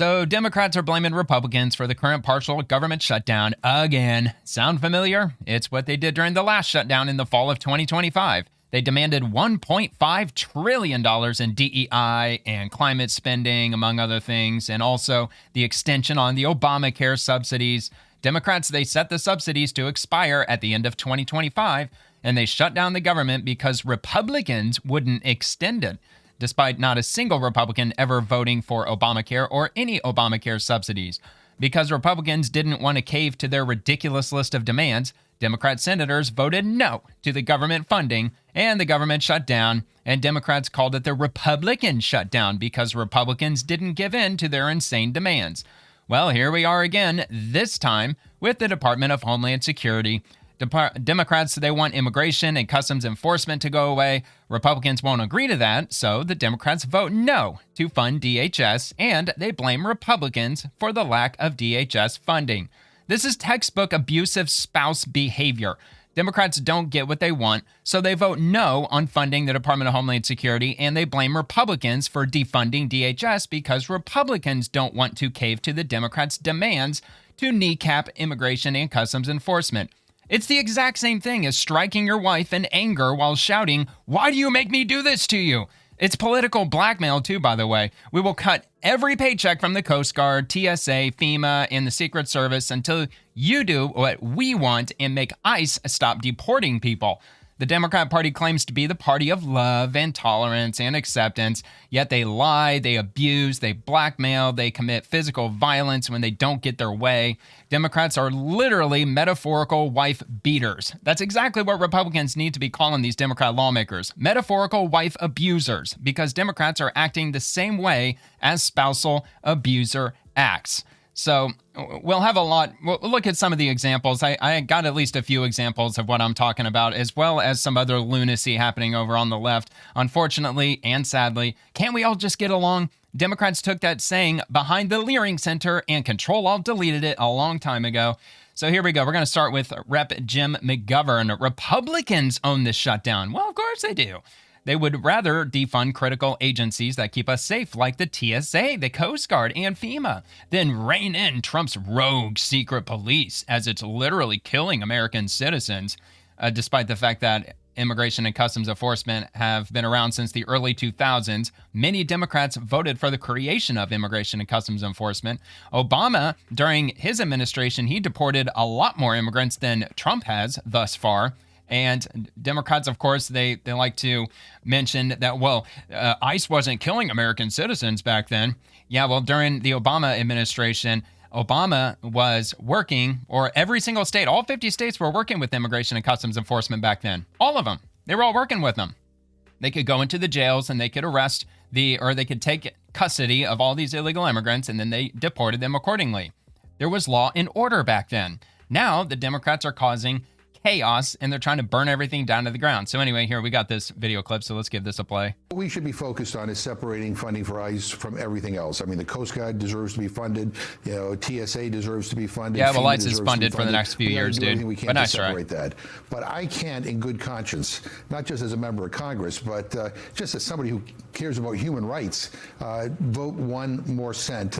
So Democrats are blaming Republicans for the current partial government shutdown again. Sound familiar? It's what they did during the last shutdown in the fall of 2025. They demanded $1.5 trillion in DEI and climate spending, among other things, and also the extension on the Obamacare subsidies. Democrats, they set the subsidies to expire at the end of 2025, and they shut down the government because Republicans wouldn't extend it, despite not a single Republican ever voting for Obamacare or any Obamacare subsidies. Because Republicans didn't want to cave to their ridiculous list of demands, Democrat senators voted no to the government funding, and the government shut down, and Democrats called it the Republican shutdown because Republicans didn't give in to their insane demands. Well, here we are again, this time with the Department of Homeland Security. Democrats, they want immigration and customs enforcement to go away. Republicans won't agree to that, so the Democrats vote no to fund DHS, and they blame Republicans for the lack of DHS funding. This is textbook abusive spouse behavior. Democrats don't get what they want, so they vote no on funding the Department of Homeland Security, and they blame Republicans for defunding DHS because Republicans don't want to cave to the Democrats' demands to kneecap immigration and customs enforcement. It's the exact same thing as striking your wife in anger while shouting, "Why do you make me do this to you?" It's political blackmail too, by the way. We will cut every paycheck from the Coast Guard, TSA, FEMA, and the Secret Service until you do what we want and make ICE stop deporting people. The Democrat Party claims to be the party of love and tolerance and acceptance, yet they lie, they abuse, they blackmail, they commit physical violence when they don't get their way. Democrats are literally metaphorical wife beaters. That's exactly what Republicans need to be calling these Democrat lawmakers, metaphorical wife abusers, because Democrats are acting the same way as spousal abuser acts. So we'll have we'll look at some of the examples. I got at least a few examples of what I'm talking about, as well as some other lunacy happening over on the left. Unfortunately and sadly, can't we all just get along? Democrats took that saying behind the Leering Center and Control-Alt deleted it a long time ago. So here we go. We're going to start with Rep. Jim McGovern. Republicans own this shutdown. Well, of course they do. They would rather defund critical agencies that keep us safe, like the TSA, the Coast Guard, and FEMA, than rein in Trump's rogue secret police, as it's literally killing American citizens, despite the fact that immigration and customs enforcement have been around since the early 2000s. Many Democrats voted for the creation of immigration and customs enforcement. Obama, during his administration, he deported a lot more immigrants than Trump has thus far. And Democrats, of course, they like to mention that, ICE wasn't killing American citizens back then. Yeah, well, during the Obama administration, Obama was working, or every single state, all 50 states were working with immigration and customs enforcement back then. All of them. They were all working with them. They could go into the jails and they could arrest or they could take custody of all these illegal immigrants, and then they deported them accordingly. There was law and order back then. Now the Democrats are causing chaos, and they're trying to burn everything down to the ground. So anyway, here we got this video clip, so let's give this a play. What we should be focused on is separating funding for ICE from everything else. I mean, the Coast Guard deserves to be funded. You know, TSA deserves to be funded. Yeah, well, FEMA ICE is funded for the next few years, dude. We can't separate that. But I can't, in good conscience, not just as a member of Congress, but just as somebody who cares about human rights, vote one more cent.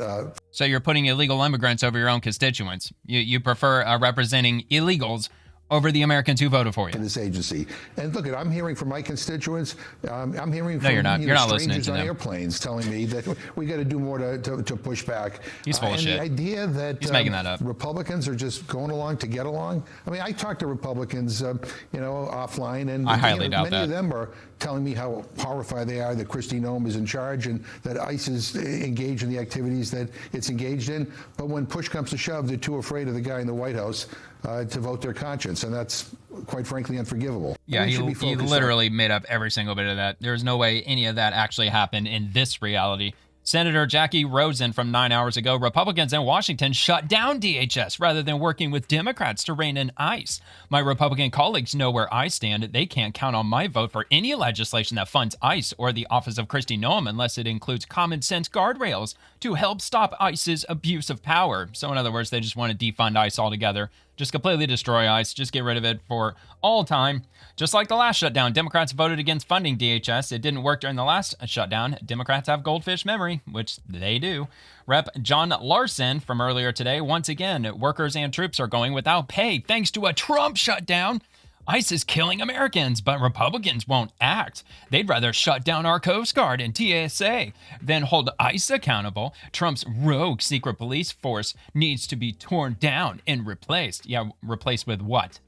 So you're putting illegal immigrants over your own constituents. You prefer representing illegals over the Americans who voted for you. This agency. And look, I'm hearing from my constituents. I'm hearing from you're not listening to on them. Airplanes telling me that we got to do more to push back. He's full of shit. The idea that he's making that up. Republicans are just going along to get along. I mean, I talk to Republicans, offline, and I highly doubt many of them are telling me how horrified they are that Kristi Noem is in charge and that ICE is engaged in the activities that it's engaged in. But when push comes to shove, they're too afraid of the guy in the White House to vote their conscience, and that's quite frankly unforgivable. Yeah, he literally made up every single bit of that. There's no way any of that actually happened in this reality. Senator Jackie Rosen from 9 hours ago, Republicans in Washington shut down DHS rather than working with Democrats to rein in ICE. My Republican colleagues know where I stand. They can't count on my vote for any legislation that funds ICE or the office of Kristi Noem unless it includes common sense guardrails to help stop ICE's abuse of power. So in other words, they just want to defund ICE altogether. Just completely destroy ICE. Just get rid of it for all time. Just like the last shutdown, Democrats voted against funding DHS. It didn't work during the last shutdown. Democrats have goldfish memory, which they do. Rep. John Larson from earlier today, once again, workers and troops are going without pay thanks to a Trump shutdown. ICE is killing Americans, but Republicans won't act. They'd rather shut down our Coast Guard and TSA than hold ICE accountable. Trump's rogue secret police force needs to be torn down and replaced. Yeah, replaced with what?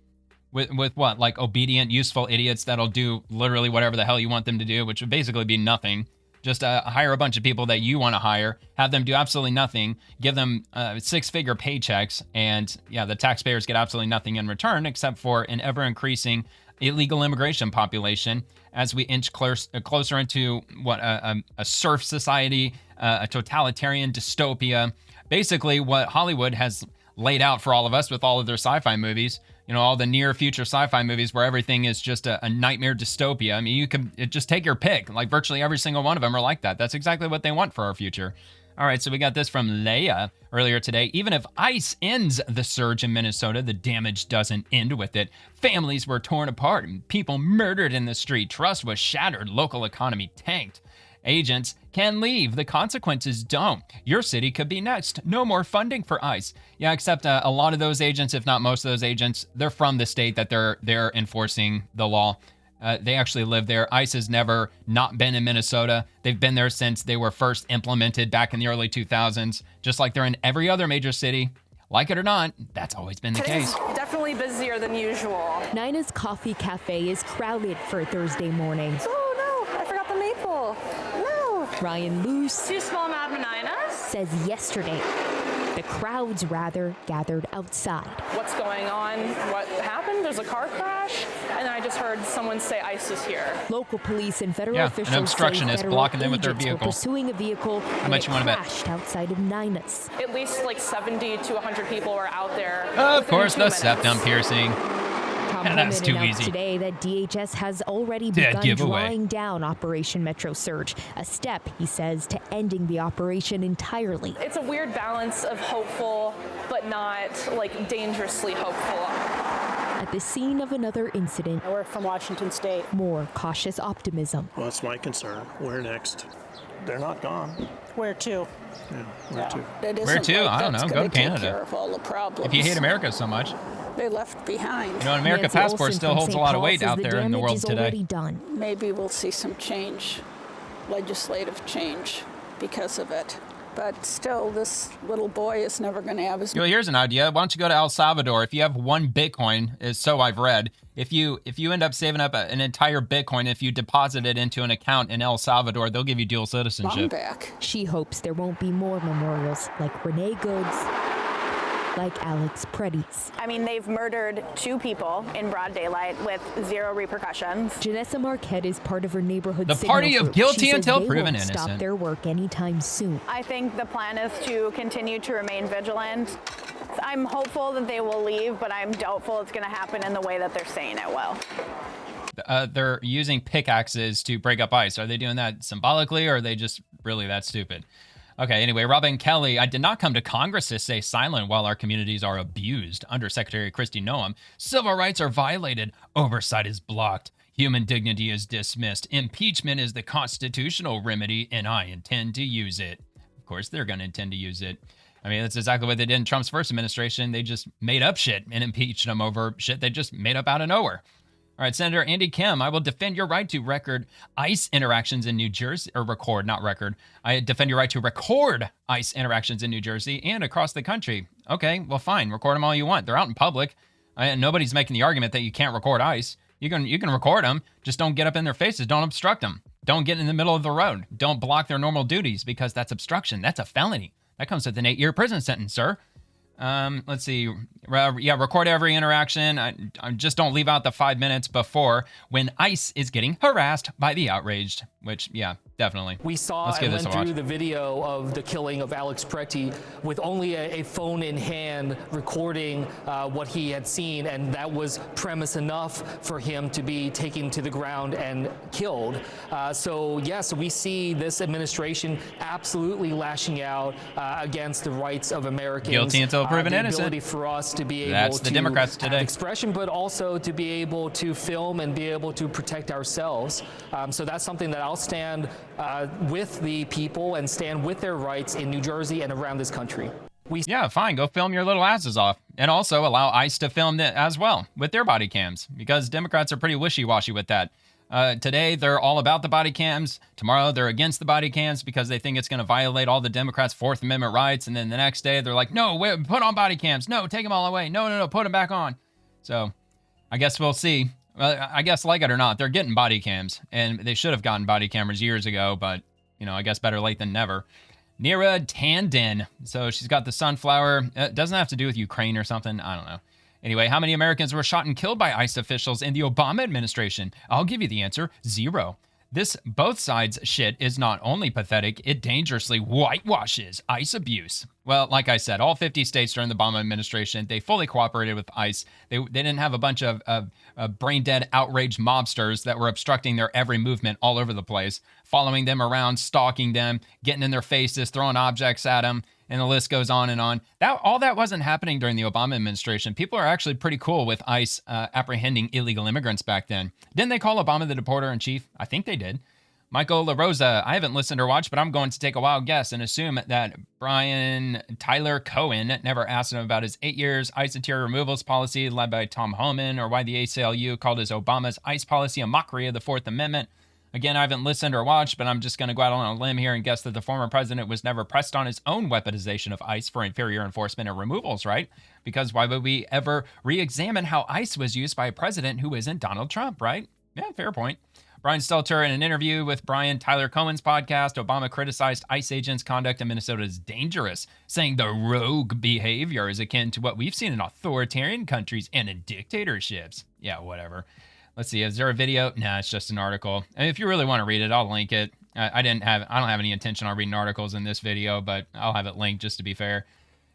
With what? Like obedient, useful idiots that'll do literally whatever the hell you want them to do, which would basically be nothing. Just hire a bunch of people that you want to hire, have them do absolutely nothing, give them six-figure paychecks, and yeah, the taxpayers get absolutely nothing in return except for an ever-increasing illegal immigration population as we inch closer into what a serf society, a totalitarian dystopia. Basically, what Hollywood has laid out for all of us with all of their sci-fi movies. You know, all the near future sci-fi movies where everything is just a nightmare dystopia. I mean, you can just take your pick. Like virtually every single one of them are like that. That's exactly what they want for our future. All right, so we got this from Leia earlier today. Even if ICE ends the surge in Minnesota, the damage doesn't end with it. Families were torn apart and people murdered in the street. Trust was shattered. Local economy tanked. Agents can leave. The consequences don't. Your city could be next. No more funding for ICE. Yeah, except a lot of those agents, if not most of those agents, they're from the state that they're enforcing the law. They actually live there. ICE has never not been in Minnesota. They've been there since they were first implemented back in the early 2000s, just like they're in every other major city. Like it or not, that's always been the case. Definitely busier than usual. Nina's Coffee Cafe is crowded for Thursday morning. Oh no, I forgot the maple. No. Ryan Luce Too small, Madam Nina's? says yesterday the crowds rather gathered outside. What's going on? What happened? There's a car crash, and I just heard someone say ICE is here. Local police and federal Yeah, officials an obstructionist say blocking them with their agents were vehicle. pursuing a vehicle How when much it you want to bet? crashed outside of Nina's. At least like 70 to 100 people were out there. Of within course, 2 the minutes. septum piercing. Tom That's Homan too announced easy. today that DHS has already Dead begun giveaway. drawing down Operation Metro Surge, a step, he says, to ending the operation entirely. It's a weird balance of hopeful, but not like dangerously hopeful. At the scene of another incident, We're from Washington State. more cautious optimism. Well, that's my concern. Where next? They're not gone. Where to? Yeah, where to? It Where isn't to? like I don't that's know. gonna Go to take Canada. care of all the problems If you hate America so much. they left behind. You know, an American Nancy passport Olson still from holds a St. lot of Paul weight says out the there in the damage world is today. already done. Maybe we'll see some change, legislative change, because of it. But still, this little boy is never going to have his. Well, here's an idea. Why don't you go to El Salvador? If you have one Bitcoin, is so I've read. If you end up saving up an entire Bitcoin, if you deposit it into an account in El Salvador, they'll give you dual Mom citizenship. back. She hopes there won't be more memorials like Renee Goods, like Alex Preddy's. I mean, they've murdered 2 people in broad daylight with 0 repercussions. Janessa Marquette is part of her neighborhood The signal party of group. guilty She says until they proven won't stop innocent. their work anytime soon. I think the plan is to continue to remain vigilant. I'm hopeful that they will leave, but I'm doubtful it's going to happen in the way that they're saying it will. They're using pickaxes to break up ICE. Are they doing that symbolically, or are they just really that stupid? Okay, anyway, Robin Kelly, I did not come to Congress to stay silent while our communities are abused. Under Secretary Kristi Noem, civil rights are violated, oversight is blocked, human dignity is dismissed, impeachment is the constitutional remedy, and I intend to use it. Of course, they're going to intend to use it. I mean, that's exactly what they did in Trump's first administration. They just made up shit and impeached him over shit they just made up out of nowhere. All right, Senator Andy Kim, I will defend your right to record ICE interactions in New Jersey, or record, not record. I defend your right to record ICE interactions in New Jersey and across the country. Okay, well, fine, record them all you want. They're out in public. Nobody's making the argument that you can't record ICE. You can record them, just don't get up in their faces. Don't obstruct them. Don't get in the middle of the road. Don't block their normal duties because that's obstruction. That's a felony. That comes with an 8-year prison sentence, sir. Let's see. Yeah, record every interaction. I just don't leave out the 5 minutes before when ICE is getting harassed by the outraged, which, yeah, Definitely. We saw Let's and give this went a watch. through the video of the killing of Alex Preti with only a phone in hand recording what he had seen, and that was premise enough for him to be taken to the ground and killed. So yes, we see this administration absolutely lashing out against the rights of Americans. Guilty until proven the innocent. ability for us to be able That's the to Democrats have today. expression, but also to be able to film and be able to protect ourselves. So that's something that I'll stand with the people and stand with their rights in New Jersey and around this country. Yeah, fine. Go film your little asses off. And also allow ICE to film it as well with their body cams, because Democrats are pretty wishy-washy with that. Today, they're all about the body cams. Tomorrow, they're against the body cams because they think it's going to violate all the Democrats' Fourth Amendment rights. And then the next day, they're like, no, wait, put on body cams. No, take them all away. No, put them back on. So I guess we'll see. Well, I guess, like it or not, they're getting body cams, and they should have gotten body cameras years ago, but, I guess better late than never. Neera Tanden. So she's got the sunflower. It doesn't have to do with Ukraine or something. I don't know. Anyway, how many Americans were shot and killed by ICE officials in the Obama administration? I'll give you the answer. 0. This both sides shit is not only pathetic, it dangerously whitewashes ICE abuse. Well, like I said, all 50 states during the Obama administration, they fully cooperated with ICE. They didn't have a bunch of brain-dead, outraged mobsters that were obstructing their every movement all over the place, following them around, stalking them, getting in their faces, throwing objects at them, and the list goes on and on. All that wasn't happening during the Obama administration. People are actually pretty cool with ICE apprehending illegal immigrants back then. Didn't they call Obama the deporter-in-chief? I think they did. Michael LaRosa, I haven't listened or watched, but I'm going to take a wild guess and assume that Brian Tyler Cohen never asked him about his 8 years ICE interior removals policy led by Tom Homan, or why the ACLU called his Obama's ICE policy a mockery of the Fourth Amendment. Again, I haven't listened or watched, but I'm just going to go out on a limb here and guess that the former president was never pressed on his own weaponization of ICE for inferior enforcement and removals, right? Because why would we ever re-examine how ICE was used by a president who isn't Donald Trump, right? Yeah, fair point. Brian Stelter, in an interview with Brian Tyler Cohen's podcast, Obama criticized ICE agents' conduct in Minnesota as dangerous, saying the rogue behavior is akin to what we've seen in authoritarian countries and in dictatorships. Yeah, whatever. Let's see, is there a video? Nah, it's just an article. And if you really want to read it, I'll link it. I don't have any intention on reading articles in this video, but I'll have it linked just to be fair.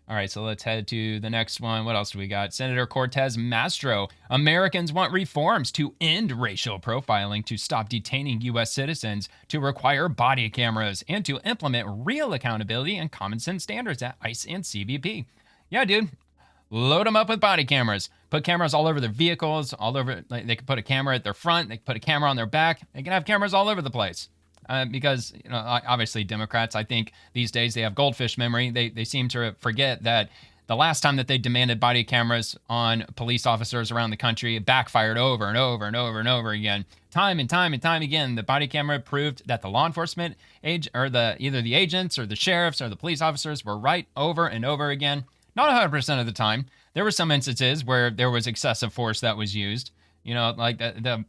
All right, so let's head to the next one. What else do we got? Senator Cortez Masto. Americans want reforms to end racial profiling, to stop detaining U.S. citizens, to require body cameras, and to implement real accountability and common sense standards at ICE and CBP. Yeah, dude. Load them up with body cameras. Put cameras all over their vehicles, all over. Like, they could put a camera at their front. They could put a camera on their back. They can have cameras all over the place. Because, obviously Democrats, I think these days they have goldfish memory. They seem to forget that the last time that they demanded body cameras on police officers around the country, it backfired over and over and over and over again. Time and time and time again, the body camera proved that the law enforcement either the agents or the sheriffs or the police officers were right over and over again. Not 100% of the time. There were some instances where there was excessive force that was used. Like the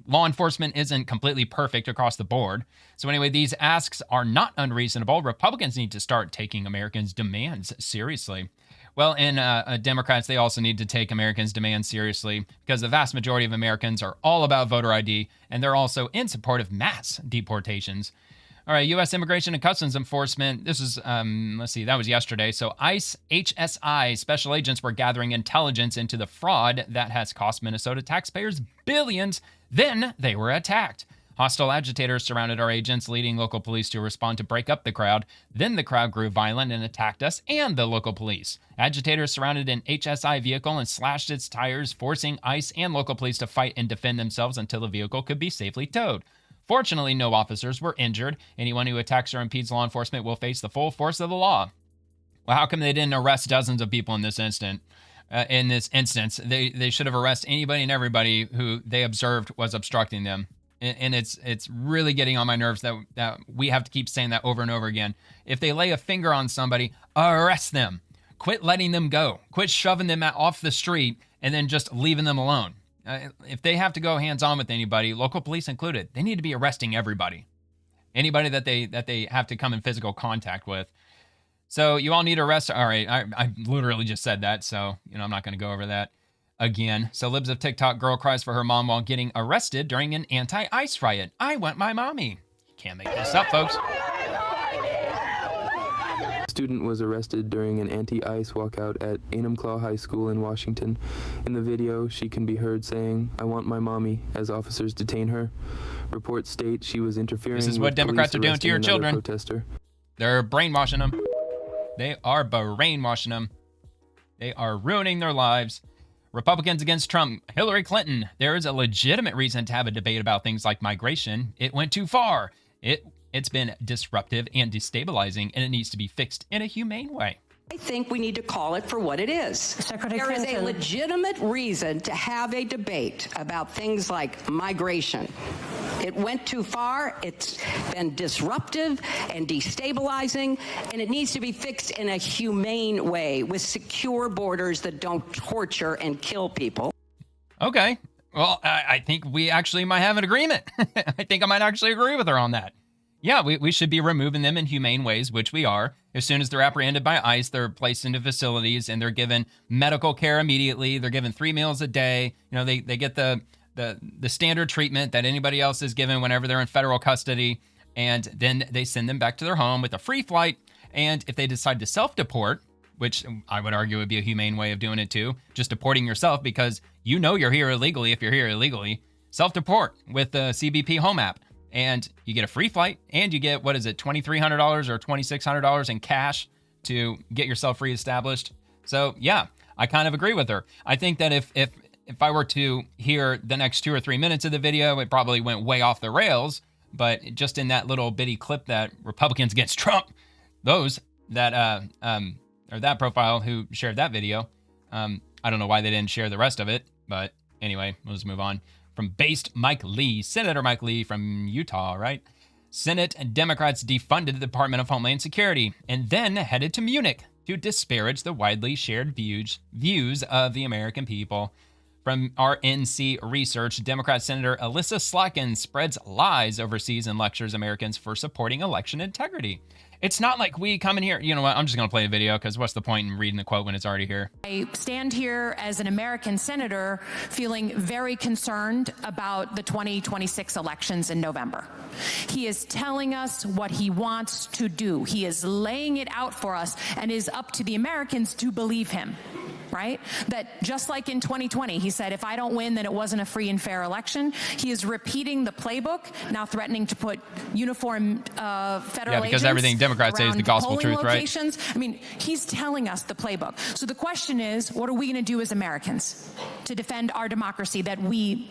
law enforcement isn't completely perfect across the board. So anyway, these asks are not unreasonable. Republicans need to start taking Americans' demands seriously. Well, and Democrats, they also need to take Americans' demands seriously, because the vast majority of Americans are all about voter ID, and they're also in support of mass deportations. All right, U.S. Immigration and Customs Enforcement. This is, let's see, that was yesterday. So ICE HSI special agents were gathering intelligence into the fraud that has cost Minnesota taxpayers billions. Then they were attacked. Hostile agitators surrounded our agents, leading local police to respond to break up the crowd. Then the crowd grew violent and attacked us and the local police. Agitators surrounded an HSI vehicle and slashed its tires, forcing ICE and local police to fight and defend themselves until the vehicle could be safely towed. Fortunately, no officers were injured. Anyone who attacks or impedes law enforcement will face the full force of the law. Well, how come they didn't arrest dozens of people in this instance? They should have arrested anybody and everybody who they observed was obstructing them. And it's really getting on my nerves that we have to keep saying that over and over again. If they lay a finger on somebody, arrest them. Quit letting them go. Quit shoving them off the street and then just leaving them alone. If they have to go hands-on with anybody, local police included, they need to be arresting everybody. Anybody that they have to come in physical contact with. So you all need to arrest. All right, I literally just said that, so I'm not going to go over that again. So libs of TikTok girl cries for her mom while getting arrested during an anti-ICE riot. I want my mommy. Can't make this up, folks. Student was arrested during an anti-ICE walkout at Enumclaw High School in Washington. In the video, she can be heard saying, "I want my mommy," as officers detain her. Reports state she was interfering. This is what Democrats are doing to your children. Protester. They're brainwashing them. They are brainwashing them. They are ruining their lives. Republicans against Trump, Hillary Clinton. There is a legitimate reason to have a debate about things like migration. It went too far. It's been disruptive and destabilizing, and it needs to be fixed in a humane way. I think we need to call it for what it is. Secretary There is Clinton. a legitimate reason to have a debate about things like migration. It went too far, it's been disruptive and destabilizing, and it needs to be fixed in a humane way with secure borders that don't torture and kill people. Okay. Well, I think we actually might have an agreement. I think I might actually agree with her on that. Yeah, we should be removing them in humane ways, which we are. As soon as they're apprehended by ICE, they're placed into facilities and they're given medical care immediately. They're given 3 meals a day. You know, they get the standard treatment that anybody else is given whenever they're in federal custody. And then they send them back to their home with a free flight. And if they decide to self-deport, which I would argue would be a humane way of doing it too, just deporting yourself because you know you're here illegally if you're here illegally, self-deport with the CBP Home app. And you get a free flight, and you get, what is it, $2,300 or $2,600 in cash to get yourself reestablished. So yeah, I kind of agree with her. I think that if I were to hear the next 2 or 3 minutes of the video, it probably went way off the rails. But just in that little bitty clip that Republicans against Trump, those that or that profile who shared that video, I don't know why they didn't share the rest of it. But anyway, we'll just move on. From based Mike Lee, Senator Mike Lee from Utah, right? Senate and Democrats defunded the Department of Homeland Security and then headed to Munich to disparage the widely shared views of the American people. From RNC Research, Democrat Senator Alyssa Slotkin spreads lies overseas and lectures Americans for supporting election integrity. It's not like we come in here, you know what, I'm just going to play a video because what's the point in reading the quote when it's already here? I stand here as an American senator feeling very concerned about the 2026 elections in November. He is telling us what he wants to do. He is laying it out for us and it is up to the Americans to believe him. Right? That just like in 2020, he said, if I don't win, then it wasn't a free and fair election. He is repeating the playbook, now threatening to put uniformed federal agents everything Democrats say is the gospel truth, locations. Right? I mean, he's telling us the playbook. So the question is, what are we going to do as Americans to defend our democracy that we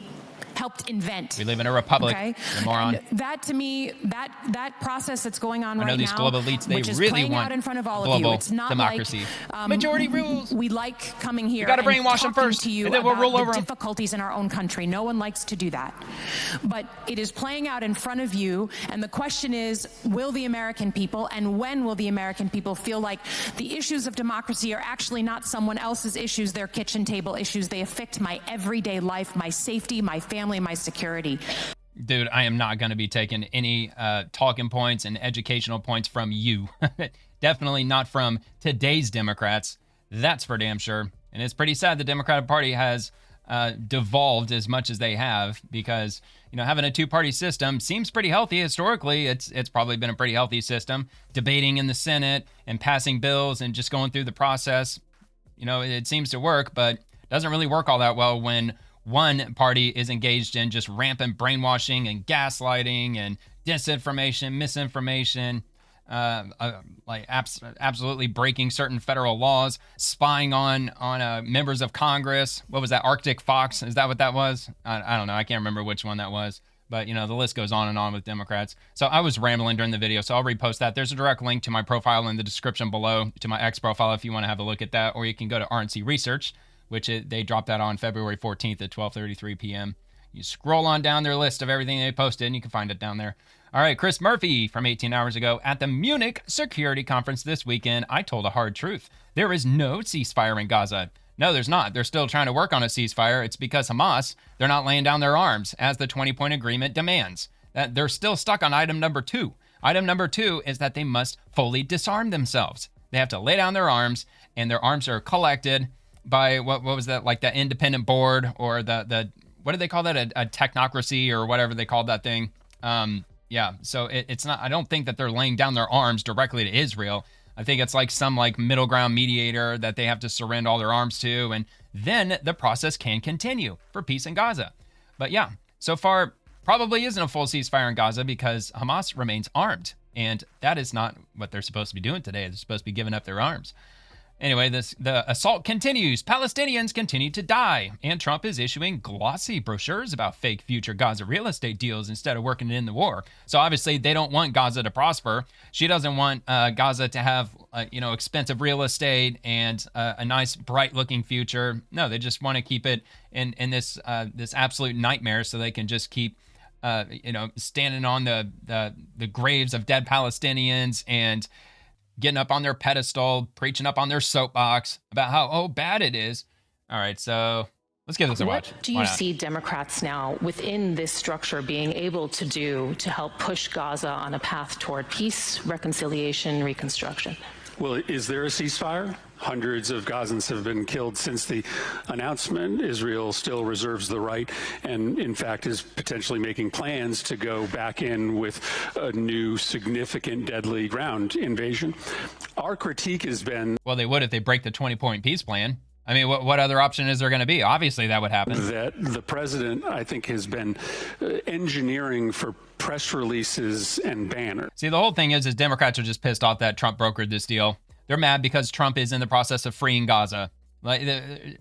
helped invent? We live in a republic, okay? you moron. And that, to me, that process that's going on right now, I know these global elites, they which is really playing want out in front of all global of you. It's not democracy. Like Majority rules. We like coming here. You got to and brainwash them talking first, to you and then we'll about roll over the them. difficulties in our own country. No one likes to do that, but it is playing out in front of you. And the question is, will the American people, and when will the American people feel like the issues of democracy are actually not someone else's issues, their kitchen table issues? They affect my everyday life, my safety, my family, my security. Dude, I am not going to be taking any talking points and educational points from you. Definitely not from today's Democrats. That's for damn sure. And it's pretty sad the Democratic Party has devolved as much as they have because, you know, having a two-party system seems pretty healthy historically. It's probably been a pretty healthy system. Debating in the Senate and passing bills and just going through the process, you know, it seems to work, but doesn't really work all that well when one party is engaged in just rampant brainwashing and gaslighting and disinformation, misinformation, absolutely breaking certain federal laws, spying on members of Congress. What was that, Arctic Fox? Is that what that was? I don't know. I can't remember which one that was. But, you know, the list goes on and on with Democrats. So I was rambling during the video, so I'll repost that. There's a direct link to my profile in the description below, to my X profile if you want to have a look at that, or you can go to RNC Research, which they dropped that on February 14th at 12:33 p.m. You scroll on down their list of everything they posted, and you can find it down there. All right, Chris Murphy from 18 hours ago. At the Munich Security Conference this weekend, I told a hard truth. There is no ceasefire in Gaza. No, there's not. They're still trying to work on a ceasefire. It's because Hamas, they're not laying down their arms, as the 20-point agreement demands. They're still stuck on item number 2. Item number 2 is that they must fully disarm themselves. They have to lay down their arms, and their arms are collected by, what was that, like the independent board, or the what do they call that, a technocracy, or whatever they called that thing. Yeah, so it's not, I don't think that they're laying down their arms directly to Israel. I think it's like some like middle ground mediator that they have to surrender all their arms to, and then the process can continue for peace in Gaza. But yeah, so far probably isn't a full ceasefire in Gaza because Hamas remains armed, and that is not what they're supposed to be doing today. They're supposed to be giving up their arms. Anyway, the assault continues. Palestinians continue to die, and Trump is issuing glossy brochures about fake future Gaza real estate deals instead of working it in the war. So obviously they don't want Gaza to prosper. She doesn't want Gaza to have expensive real estate and a nice bright-looking future. No, they just want to keep it in this absolute nightmare so they can just keep standing on the graves of dead Palestinians and getting up on their pedestal, preaching up on their soapbox about how bad it is. All right, so let's give this a watch. What do you see Democrats now within this structure being able to do to help push Gaza on a path toward peace, reconciliation, reconstruction? Well, is there a ceasefire? Hundreds of Gazans have been killed since the announcement. Israel still reserves the right and, in fact, is potentially making plans to go back in with a new significant deadly ground invasion. Our critique has been... Well, they would if they break the 20-point peace plan. I mean, what other option is there going to be? Obviously, that would happen. That the president, I think, has been engineering for press releases and banners. See, the whole thing is Democrats are just pissed off that Trump brokered this deal. They're mad because Trump is in the process of freeing Gaza. Like,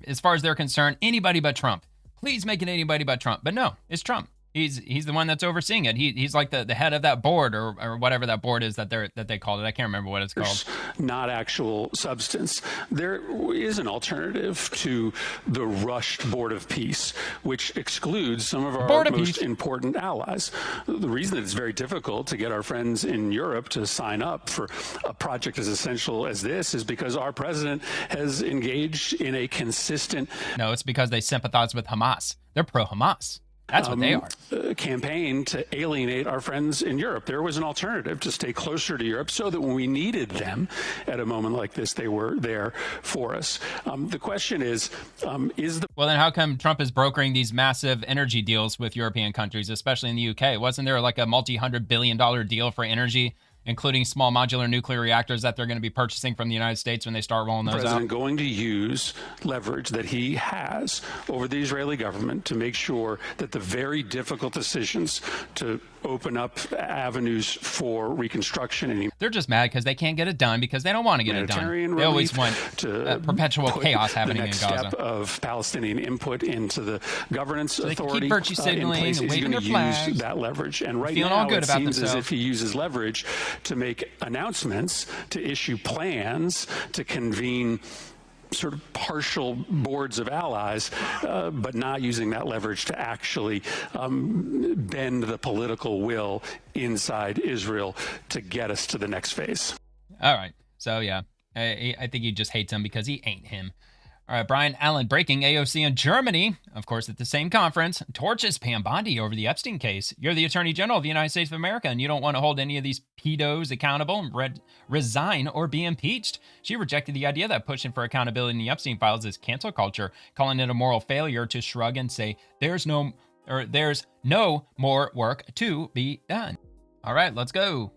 as far as they're concerned, anybody but Trump. Please make it anybody but Trump. But no, it's Trump. He's the one that's overseeing it. He's like the head of that board or whatever that board is that they called it. I can't remember what it's called. Not actual substance. There is an alternative to the rushed Board of Peace, which excludes some of our most important allies. The reason that it's very difficult to get our friends in Europe to sign up for a project as essential as this is because our president has engaged in a consistent... No, it's because they sympathize with Hamas. They're pro-Hamas. That's what they are. Campaign to alienate our friends in Europe. There was an alternative to stay closer to Europe so that when we needed them at a moment like this, they were there for us. The question is the... Well, then how come Trump is brokering these massive energy deals with European countries, especially in the UK? Wasn't there like a multi-$100 billion deal for energy, including small modular nuclear reactors that they're going to be purchasing from the United States when they start rolling those out? The president going to use leverage that he has over the Israeli government to make sure that the very difficult decisions to open up avenues for reconstruction. And they're just mad because they can't get it done because they don't want to get it done. They always want perpetual chaos happening in Gaza. The next step of Palestinian input into the governance so authority keep virtue signaling in place, and waving their flags. Use that leverage. And right now it seems as if he uses leverage to make announcements, to issue plans, to convene sort of partial boards of allies, but not using that leverage to actually bend the political will inside Israel to get us to the next phase. All right. So, yeah, I think he just hates him because he ain't him. All right, Brian Allen breaking AOC in Germany, of course, at the same conference, torches Pam Bondi over the Epstein case. You're the Attorney General of the United States of America, and you don't want to hold any of these pedos accountable, resign, or be impeached. She rejected the idea that pushing for accountability in the Epstein files is cancel culture, calling it a moral failure to shrug and say, there's no more work to be done. All right, let's go.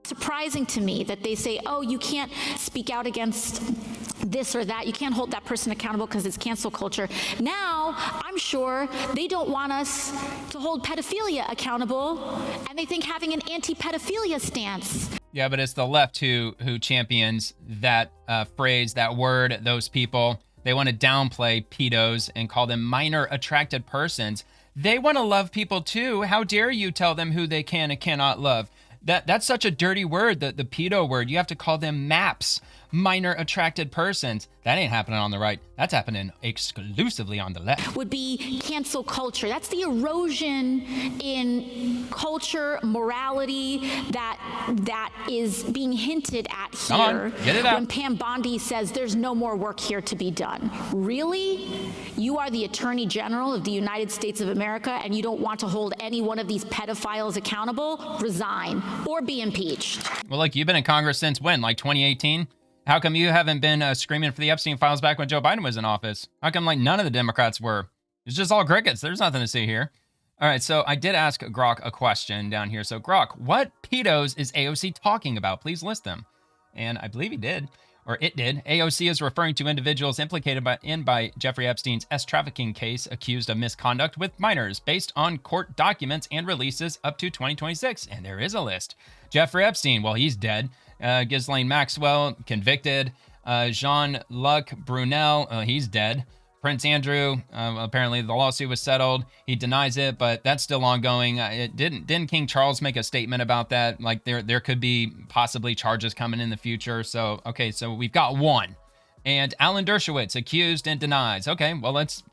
Surprising to me that they say, oh, you can't speak out against this or that. You can't hold that person accountable because it's cancel culture. Now, I'm sure they don't want us to hold pedophilia accountable, and they think having an anti-pedophilia stance. Yeah, but it's the left who champions that phrase, that word, those people. They want to downplay pedos and call them minor attracted persons. They want to love people too. How dare you tell them who they can and cannot love? That's such a dirty word, the pedo word. You have to call them MAPs, minor attracted persons. That ain't happening on the right. That's happening exclusively on the left. Would be cancel culture. That's the erosion in culture, morality that is being hinted at here. Come on, get it out. When Pam Bondi says there's no more work here to be done. Really? You are the Attorney General of the United States of America and you don't want to hold any one of these pedophiles accountable? Resign or be impeached. Well, look, you've been in Congress since when? Like 2018? How come you haven't been screaming for the Epstein files back when Joe Biden was in office? How come like none of the Democrats were? It's just all crickets. There's nothing to see here. All right, so I did ask Grok a question down here. So Grok, what pedos is AOC talking about? Please list them. And I believe he did, or it did. AOC is referring to individuals implicated by Jeffrey Epstein's trafficking case accused of misconduct with minors based on court documents and releases up to 2026. And there is a list. Jeffrey Epstein, well, he's dead. Ghislaine Maxwell, convicted. Jean-Luc Brunel, he's dead. Prince Andrew, apparently the lawsuit was settled. He denies it, but that's still ongoing. Didn't King Charles make a statement about that? Like there could be possibly charges coming in the future. So, okay, so we've got one. And Alan Dershowitz, accused and denies. Okay, well, let's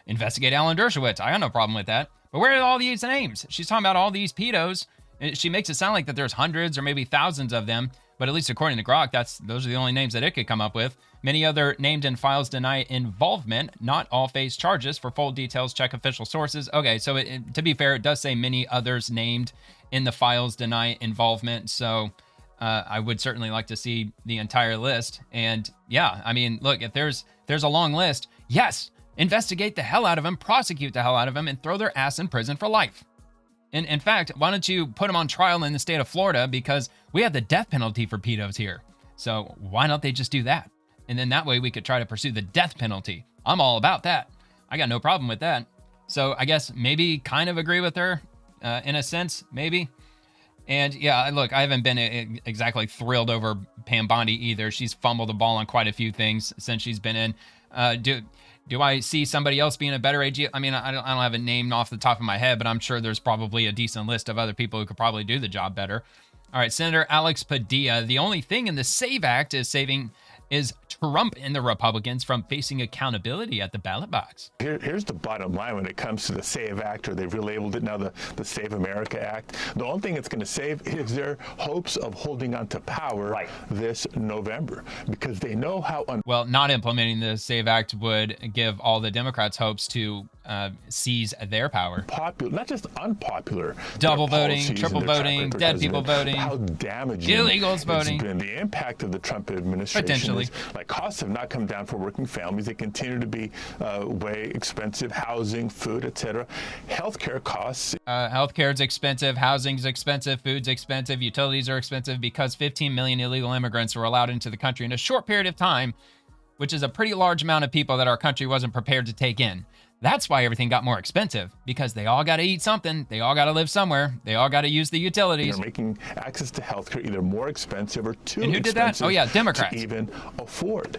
investigate Alan Dershowitz. I got no problem with that. But where are all these names? She's talking about all these pedos. She makes it sound like that there's hundreds or maybe thousands of them. But at least according to Grok, those are the only names that it could come up with. Many other named in files deny involvement. Not all face charges. For full details, check official sources. Okay, so to be fair, it does say many others named in the files deny involvement. So I would certainly like to see the entire list. And yeah, I mean, look, if there's a long list, yes, investigate the hell out of them, prosecute the hell out of them, and throw their ass in prison for life. In fact, why don't you put them on trial in the state of Florida, because we have the death penalty for pedos here. So why don't they just do that? And then that way we could try to pursue the death penalty. I'm all about that. I got no problem with that. So I guess maybe kind of agree with her in a sense, maybe. And yeah, look, I haven't been exactly thrilled over Pam Bondi either. She's fumbled the ball on quite a few things since she's been in. Do I see somebody else being a better AG? I mean, I don't have a name off the top of my head, but I'm sure there's probably a decent list of other people who could probably do the job better. All right, Senator Alex Padilla. The only thing in the SAVE Act is Trump and the Republicans from facing accountability at the ballot box. Here's the bottom line when it comes to the SAVE Act, or they've relabeled it now the Save America Act. The only thing it's going to save is their hopes of holding on to power this November, because they know how... Well, not implementing the SAVE Act would give all the Democrats hopes to seize their power. Popular, not just unpopular. Double voting, triple voting, dead people voting, how damaging illegals voting. Been the impact of the Trump administration. Potentially. Like, costs have not come down for working families. They continue to be way expensive. Housing, food, etc. Healthcare costs. Healthcare is expensive. Housing's expensive. Food's expensive. Utilities are expensive because 15 million illegal immigrants were allowed into the country in a short period of time, which is a pretty large amount of people that our country wasn't prepared to take in. That's why everything got more expensive, because they all got to eat something. They all got to live somewhere. They all got to use the utilities. They're making access to healthcare either more expensive or too expensive. And who did that? Oh yeah, Democrats. To even afford.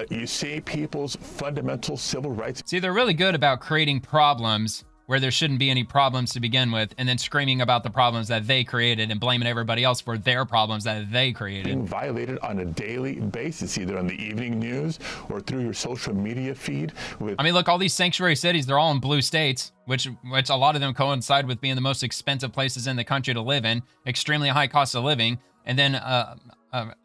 You see people's fundamental civil rights. See, they're really good about creating problems where there shouldn't be any problems to begin with, and then screaming about the problems that they created and blaming everybody else for their problems that they created. Being violated on a daily basis, either on the evening news or through your social media feed. I mean, look, all these sanctuary cities, they're all in blue states, which a lot of them coincide with being the most expensive places in the country to live in, extremely high cost of living, and then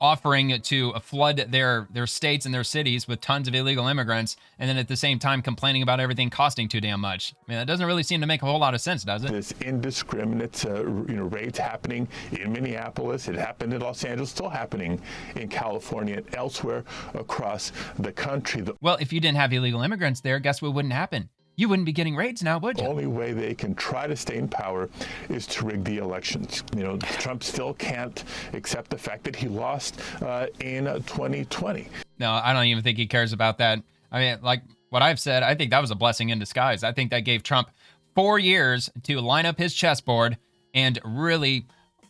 offering to flood their states and their cities with tons of illegal immigrants, and then at the same time complaining about everything costing too damn much. I mean, that doesn't really seem to make a whole lot of sense, does it? This indiscriminate raids happening in Minneapolis, it happened in Los Angeles, still happening in California and elsewhere across the country. Well, if you didn't have illegal immigrants there, guess what wouldn't happen? You wouldn't be getting raids now, would you? The only way they can try to stay in power is to rig the elections. Trump still can't accept the fact that he lost in 2020. No, I don't even think he cares about that. I mean, like what I've said, I think that was a blessing in disguise. I think that gave Trump 4 years to line up his chessboard and really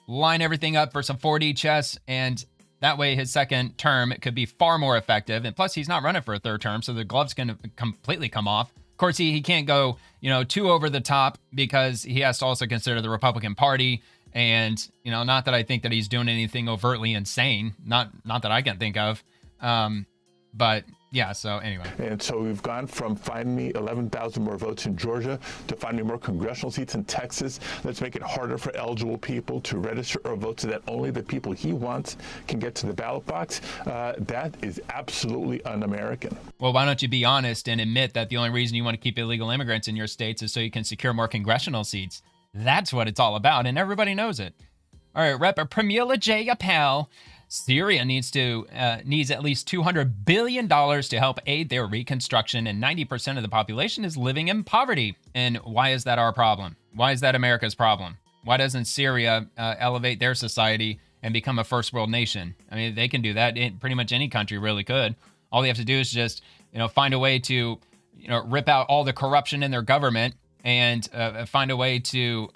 line everything up for some 4D chess, and that way his second term could be far more effective. And plus, he's not running for a third term, so the gloves can completely come off. Of course, he can't go, too over the top, because he has to also consider the Republican Party. And, not that I think that he's doing anything overtly insane, not that I can think of. But yeah, so anyway. And so we've gone from find me 11,000 more votes in Georgia to find me more congressional seats in Texas. Let's make it harder for eligible people to register or vote so that only the people he wants can get to the ballot box. That is absolutely un-American. Well, why don't you be honest and admit that the only reason you want to keep illegal immigrants in your states is so you can secure more congressional seats? That's what it's all about, and everybody knows it. All right, Rep. Pramila J. Appel Syria needs at least $200 billion to help aid their reconstruction, and 90% of the population is living in poverty. And why is that our problem? Why is that America's problem? Why doesn't Syria elevate their society and become a first world nation? I mean, they can do that. Pretty much any country really could. All they have to do is just, find a way to, rip out all the corruption in their government and find a way to,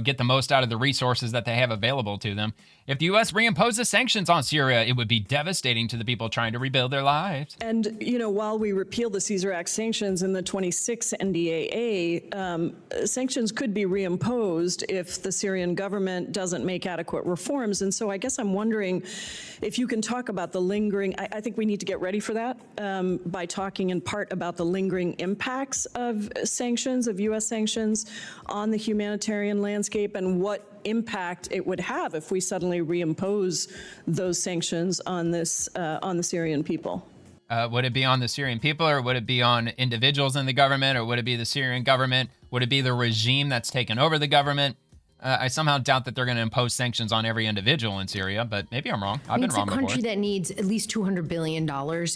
get the most out of the resources that they have available to them. If the U.S. reimposes sanctions on Syria, it would be devastating to the people trying to rebuild their lives. And, while we repeal the Caesar Act sanctions in the 26 NDAA, sanctions could be reimposed if the Syrian government doesn't make adequate reforms. And so I guess I'm wondering if you can talk about the lingering, I think we need to get ready for that by talking in part about the lingering impacts of sanctions, of U.S. sanctions on the humanitarian landscape and what impact it would have if we suddenly reimpose those sanctions on the Syrian people. Would it be on the Syrian people, or would it be on individuals in the government, or would it be the Syrian government? Would it be the regime that's taken over the government? I somehow doubt that they're going to impose sanctions on every individual in Syria, but maybe I'm wrong. I've been wrong before. It's a country that needs at least $200 billion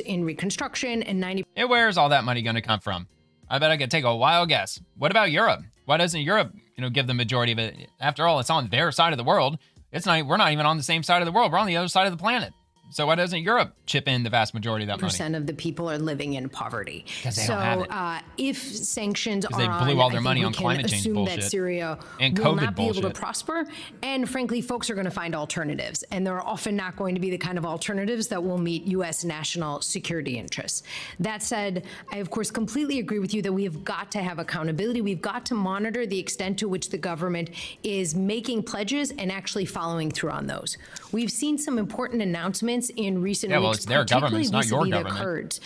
in reconstruction and 90. Where's all that money going to come from? I bet I could take a wild guess. What about Europe? Why doesn't Europe, give the majority of it? After all, it's on their side of the world. We're not even on the same side of the world. We're on the other side of the planet. So why doesn't Europe chip in the vast majority of that money? Percent of the people are living in poverty. Because they don't have it. If sanctions are they blew all their money on climate change bullshit. That Syria and will COVID not be able to bullshit. prosper. And frankly, folks are going to find alternatives. And they're often not going to be the kind of alternatives that will meet U.S. national security interests. That said, I, of course, completely agree with you that we have got to have accountability. We've got to monitor the extent to which the government is making pledges and actually following through on those. We've seen some important announcents in recent weeks. Well, it's their government, it's not your government. Kurds,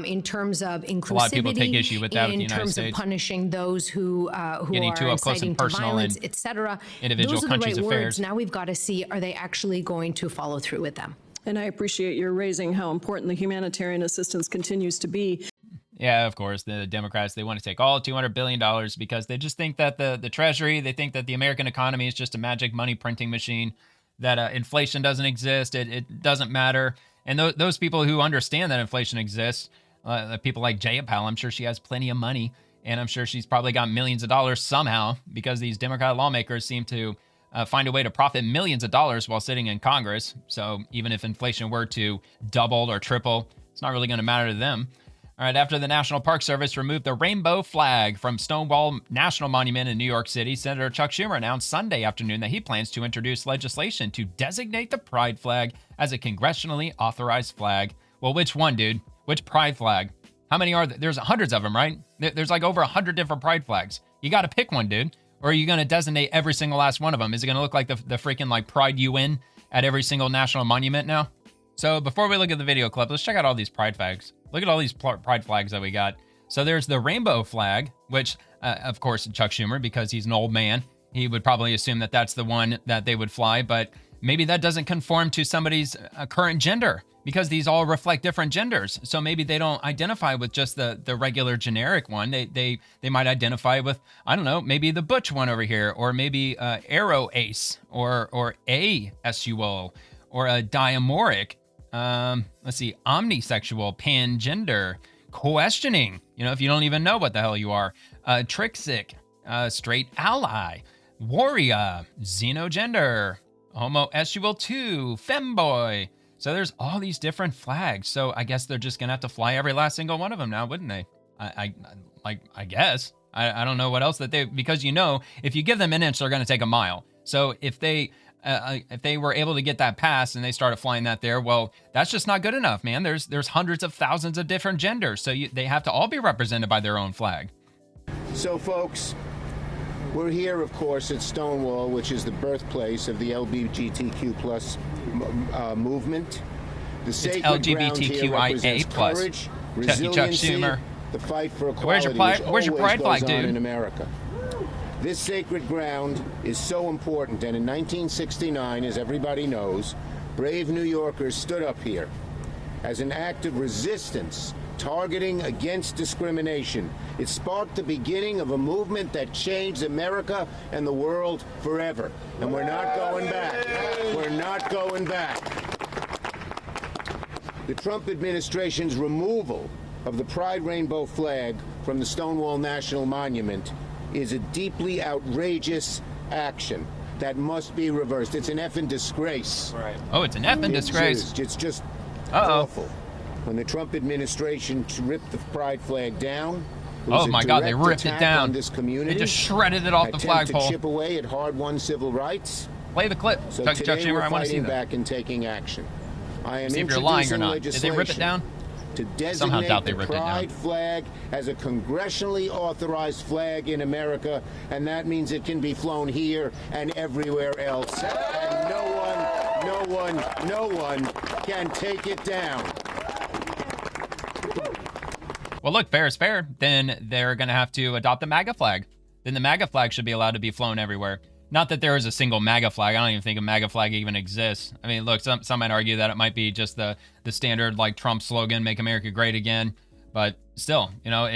in terms of inclusivity, a lot of people take issue with that with the United States. In terms of punishing those who are too up close inciting and to personal violence, in etc. individual Those are countries' the right affairs. words. Now we've got to see, are they actually going to follow through with them? And I appreciate your raising how important the humanitarian assistance continues to be. Yeah, of course, the Democrats, they want to take all $200 billion because they just think that the Treasury, they think that the American economy is just a magic money printing machine, that inflation doesn't exist, it doesn't matter. And those people who understand that inflation exists, people like Jayapal, I'm sure she has plenty of money, and I'm sure she's probably got millions of dollars somehow because these Democrat lawmakers seem to find a way to profit millions of dollars while sitting in Congress. So even if inflation were to double or triple, it's not really going to matter to them. All right, after the National Park Service removed the rainbow flag from Stonewall National Monument in New York City, Senator Chuck Schumer announced Sunday afternoon that he plans to introduce legislation to designate the pride flag as a congressionally authorized flag. Well, which one, dude? Which pride flag? How many are there? There's hundreds of them, right? There's like over 100 different pride flags. You got to pick one, dude. Or are you going to designate every single last one of them? Is it going to look like the freaking like Pride UN at every single national monument now? So before we look at the video clip, let's check out all these pride flags. Look at all these pride flags that we got. So there's the rainbow flag, which, of course, Chuck Schumer, because he's an old man, he would probably assume that that's the one that they would fly. But maybe that doesn't conform to somebody's current gender, because these all reflect different genders. So maybe they don't identify with just the regular generic one. They might identify with, I don't know, maybe the butch one over here, or maybe arrow ace, or asexual, or a diamoric. Let's see, omnisexual, pangender, questioning, if you don't even know what the hell you are, trixic, straight ally, warrior, xenogender, homosexual 2, femboy. So there's all these different flags. So I guess they're just gonna have to fly every last single one of them now, wouldn't they? I guess. I don't know what else because if you give them an inch, they're gonna take a mile. So if they were able to get that passed and they started flying that there, well, that's just not good enough, man. There's hundreds of thousands of different genders, so they have to all be represented by their own flag. So, folks, we're here, of course, at Stonewall, which is the birthplace of the LGBTQ plus movement. The sacred ground here represents courage, resiliency, the fight for equality, where's your pride flag, dude? In America. This sacred ground is so important, and in 1969, as everybody knows, brave New Yorkers stood up here as an act of resistance, targeting against discrimination. It sparked the beginning of a movement that changed America and the world forever. And we're not going back. We're not going back. The Trump administration's removal of the Pride Rainbow flag from the Stonewall National Monument is a deeply outrageous action that must be reversed. It's an effing disgrace. Right. Oh, it's an effing disgrace. It's just awful. When the Trump administration ripped the Pride flag down, oh my God, they ripped it down. This community, they just shredded it off the flagpole. To chip away at hard-won civil rights. Play the clip. So Chuck today Schumer, we're I want to see fighting that. back and taking action. I am See if you're lying or introducing not. Did they rip it down? To Somehow doubt designate they the ripped it down. Pride flag as a congressionally authorized flag in America, and that means it can be flown here and everywhere else. And no one can take it down. Well, look, fair is fair. Then they're going to have to adopt the MAGA flag. Then the MAGA flag should be allowed to be flown everywhere. Not that there is a single MAGA flag. I don't even think a MAGA flag even exists. I mean, look, some might argue that it might be just the standard, like, Trump slogan, "Make America Great Again." But still, you know,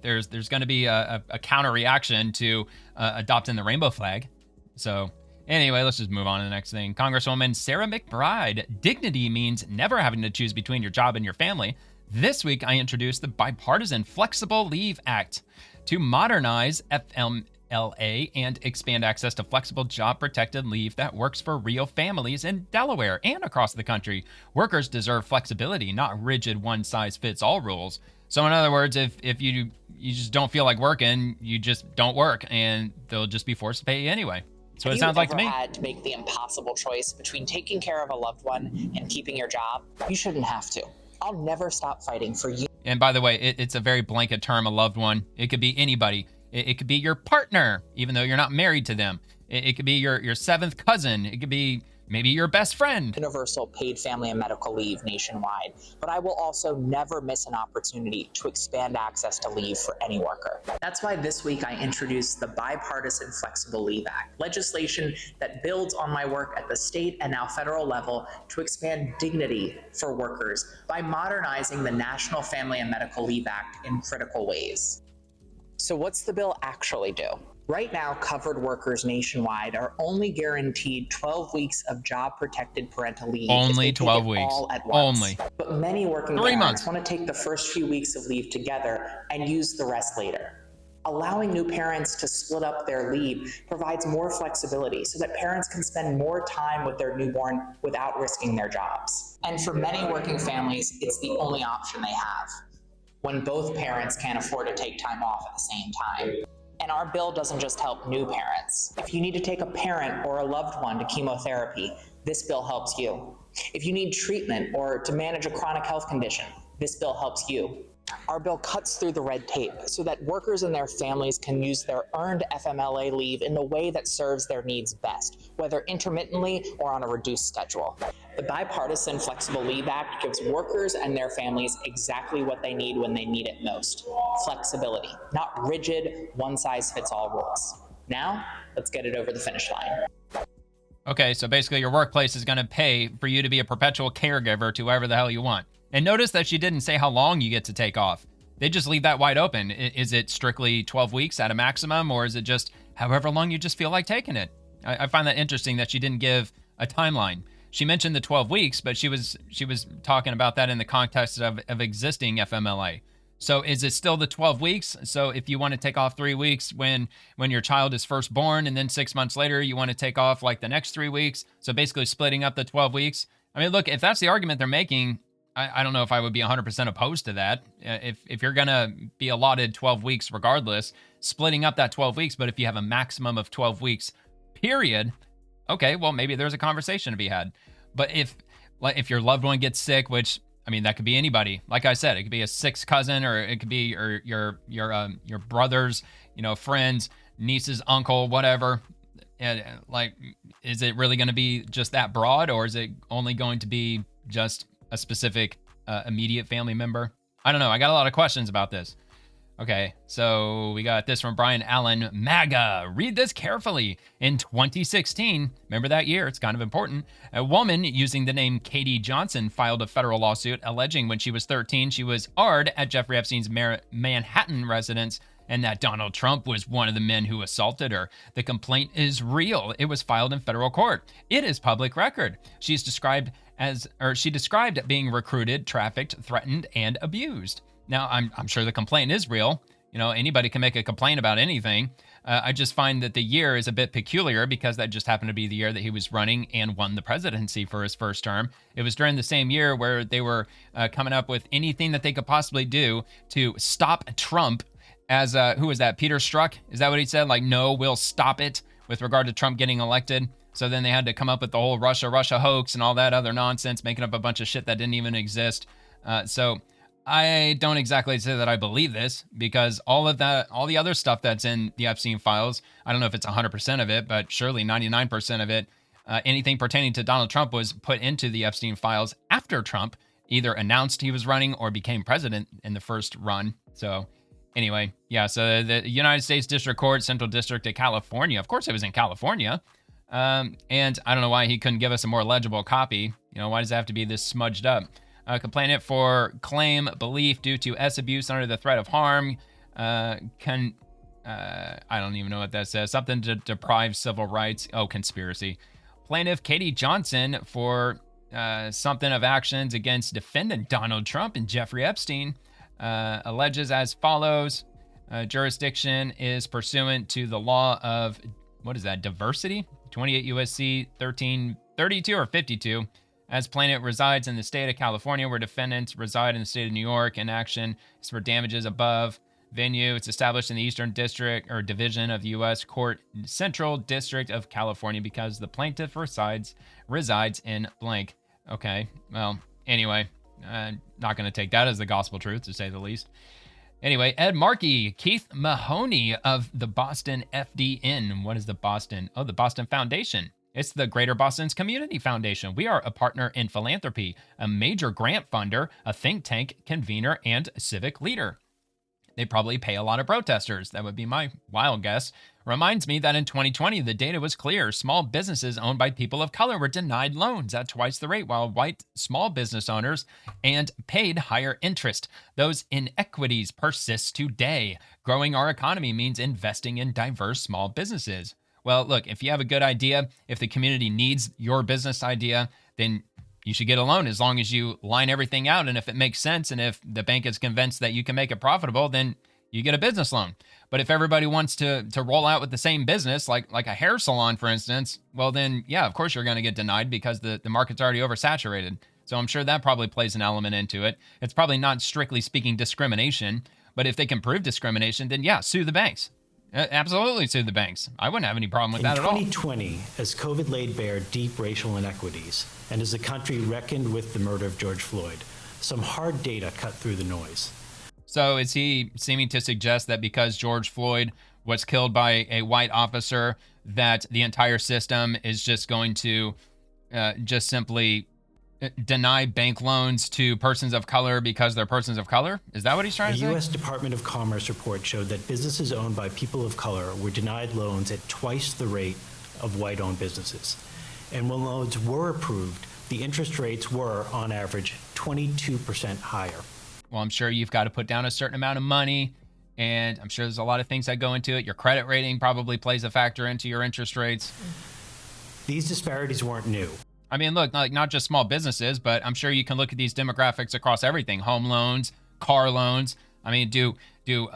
there's going to be a counter reaction to adopting the rainbow flag. So anyway, let's just move on to the next thing. Congresswoman Sarah McBride. Dignity means never having to choose between your job and your family. This week, I introduced the Bipartisan Flexible Leave Act to modernize FMLA and expand access to flexible job-protected leave that works for real families in Delaware and across the country. Workers deserve flexibility, not rigid one-size-fits-all rules. So in other words, if you just don't feel like working, you just don't work, and they'll just be forced to pay you anyway. So it sounds like to me. If you ever had to make the impossible choice between taking care of a loved one and keeping your job, you shouldn't have to. I'll never stop fighting for you. And by the way, it's a very blanket term, a loved one. It could be anybody. It could be your partner, even though you're not married to them. It could be your seventh cousin. It could be maybe your best friend. Universal paid family and medical leave nationwide. But I will also never miss an opportunity to expand access to leave for any worker. That's why this week I introduced the Bipartisan Flexible Leave Act, legislation that builds on my work at the state and now federal level to expand dignity for workers by modernizing the National Family and Medical Leave Act in critical ways. So what's the bill actually do? Right now, covered workers nationwide are only guaranteed 12 weeks of job-protected parental leave. Only 12 weeks. All at once. Only. But many working 3 parents months want to take the first few weeks of leave together and use the rest later. Allowing new parents to split up their leave provides more flexibility so that parents can spend more time with their newborn without risking their jobs. And for many working families, it's the only option they have when both parents can't afford to take time off at the same time. And our bill doesn't just help new parents. If you need to take a parent or a loved one to chemotherapy, this bill helps you. If you need treatment or to manage a chronic health condition, this bill helps you. Our bill cuts through the red tape so that workers and their families can use their earned FMLA leave in the way that serves their needs best, whether intermittently or on a reduced schedule. The Bipartisan Flexible Leave Act gives workers and their families exactly what they need when they need it most: flexibility, not rigid, one-size-fits-all rules. Now, let's get it over the finish line. Okay, so basically your workplace is going to pay for you to be a perpetual caregiver to whoever the hell you want. And notice that she didn't say how long you get to take off. They just leave that wide open. Is it strictly 12 weeks at a maximum, or is it just however long you just feel like taking it? I find that interesting that she didn't give a timeline. She mentioned the 12 weeks, but she was talking about that in the context of existing FMLA. So is it still the 12 weeks? So if you want to take off 3 weeks when your child is first born, and then 6 months later you want to take off like the next 3 weeks, so basically splitting up the 12 weeks. I mean, look, if that's the argument they're making, I don't know if I would be 100% opposed to that. If you're going to be allotted 12 weeks regardless, splitting up that 12 weeks, but if you have a maximum of 12 weeks, period, okay, well, maybe there's a conversation to be had. But if your loved one gets sick, which, I mean, that could be anybody. Like I said, it could be a sixth cousin, or it could be your brother's, friends, niece's uncle, whatever. And is it really going to be just that broad, or is it only going to be just a specific immediate family member? I don't know. I got a lot of questions about this. Okay, so we got this from Brian Allen. MAGA, read this carefully. In 2016, remember that year, it's kind of important, a woman using the name Katie Johnson filed a federal lawsuit alleging when she was 13, she was AR'd at Jeffrey Epstein's Manhattan residence, and that Donald Trump was one of the men who assaulted her. The complaint is real. It was filed in federal court. It is public record. She's described she described being recruited, trafficked, threatened, and abused. Now, I'm sure the complaint is real. Anybody can make a complaint about anything. I just find that the year is a bit peculiar because that just happened to be the year that he was running and won the presidency for his first term. It was during the same year where they were coming up with anything that they could possibly do to stop Trump. As who was that? Peter Strzok? Is that what he said? Like, no, we'll stop it with regard to Trump getting elected. So then they had to come up with the whole Russia hoax and all that other nonsense, making up a bunch of shit that didn't even exist. So I don't exactly say that I believe this, because all the other stuff that's in the Epstein files, I don't know if it's 100% of it, but surely 99% of it, anything pertaining to Donald Trump was put into the Epstein files after Trump either announced he was running or became president in the first run. So anyway, yeah, so the United States District Court, Central District of California, of course it was in California, and I don't know why he couldn't give us a more legible copy. Why does it have to be this smudged up? Complainant for claim belief due to S abuse under the threat of harm. I don't even know what that says. Something to deprive civil rights. Oh, conspiracy. Plaintiff Katie Johnson for something of actions against defendant Donald Trump and Jeffrey Epstein. Alleges as follows. Jurisdiction is pursuant to the law of, what is that, diversity? 28 U.S.C. 1332 or 52. As plaintiff resides in the state of California, where defendants reside in the state of New York, and action is for damages above. Venue, it's established in the Eastern District or Division of the U.S. Court, Central District of California, because the plaintiff resides in blank. Okay, well, anyway, not going to take that as the gospel truth, to say the least. Anyway, Ed Markey, Keith Mahoney of the Boston FDN. What is the Boston? Oh, the Boston Foundation. It's the Greater Boston's Community Foundation. We are a partner in philanthropy, a major grant funder, a think tank, convener, and civic leader. They probably pay a lot of protesters. That would be my wild guess. Reminds me that in 2020, the data was clear. Small businesses owned by people of color were denied loans at twice the rate, while white small business owners and paid higher interest. Those inequities persist today. Growing our economy means investing in diverse small businesses. Well, look, if you have a good idea, if the community needs your business idea, then you should get a loan as long as you line everything out. And if it makes sense, and if the bank is convinced that you can make it profitable, then you get a business loan. But if everybody wants to roll out with the same business, like a hair salon, for instance, well, then, yeah, of course you're going to get denied because the market's already oversaturated. So I'm sure that probably plays an element into it. It's probably not strictly speaking discrimination, but if they can prove discrimination, then yeah, sue the banks. Absolutely sue the banks. I wouldn't have any problem with that at all. In 2020, as COVID laid bare deep racial inequities, and as the country reckoned with the murder of George Floyd, some hard data cut through the noise. So is he seeming to suggest that because George Floyd was killed by a white officer, that the entire system is just going to just simply deny bank loans to persons of color because they're persons of color? Is that what he's trying to say? A U.S. Department of Commerce report showed that businesses owned by people of color were denied loans at twice the rate of white-owned businesses. And when loans were approved, the interest rates were, on average, 22% higher. Well, I'm sure you've got to put down a certain amount of money, and I'm sure there's a lot of things that go into it. Your credit rating probably plays a factor into your interest rates. These disparities weren't new. I mean, look, like not just small businesses, but I'm sure you can look at these demographics across everything. Home loans, car loans. I mean, do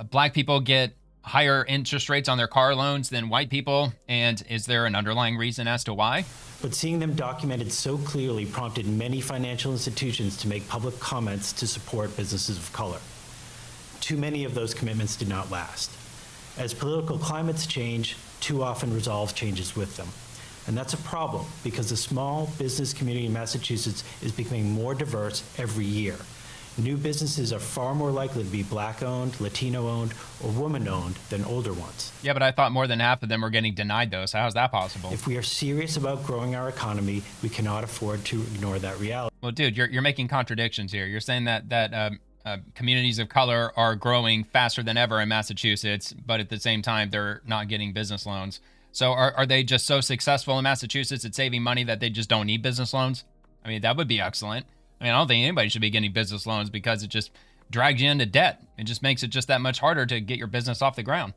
black people get higher interest rates on their car loans than white people? And is there an underlying reason as to why? But seeing them documented so clearly prompted many financial institutions to make public comments to support businesses of color. Too many of those commitments did not last. As political climates change, too often resolve changes with them. And that's a problem because the small business community in Massachusetts is becoming more diverse every year. New businesses are far more likely to be Black-owned, Latino-owned, or woman-owned than older ones. Yeah, but I thought more than half of them were getting denied those. How is that possible? If we are serious about growing our economy, we cannot afford to ignore that reality. Well, dude, you're making contradictions here. You're saying that communities of color are growing faster than ever in Massachusetts, but at the same time, they're not getting business loans. So are they just so successful in Massachusetts at saving money that they just don't need business loans? I mean, that would be excellent. I mean, I don't think anybody should be getting business loans because it just drags you into debt. It just makes it just that much harder to get your business off the ground.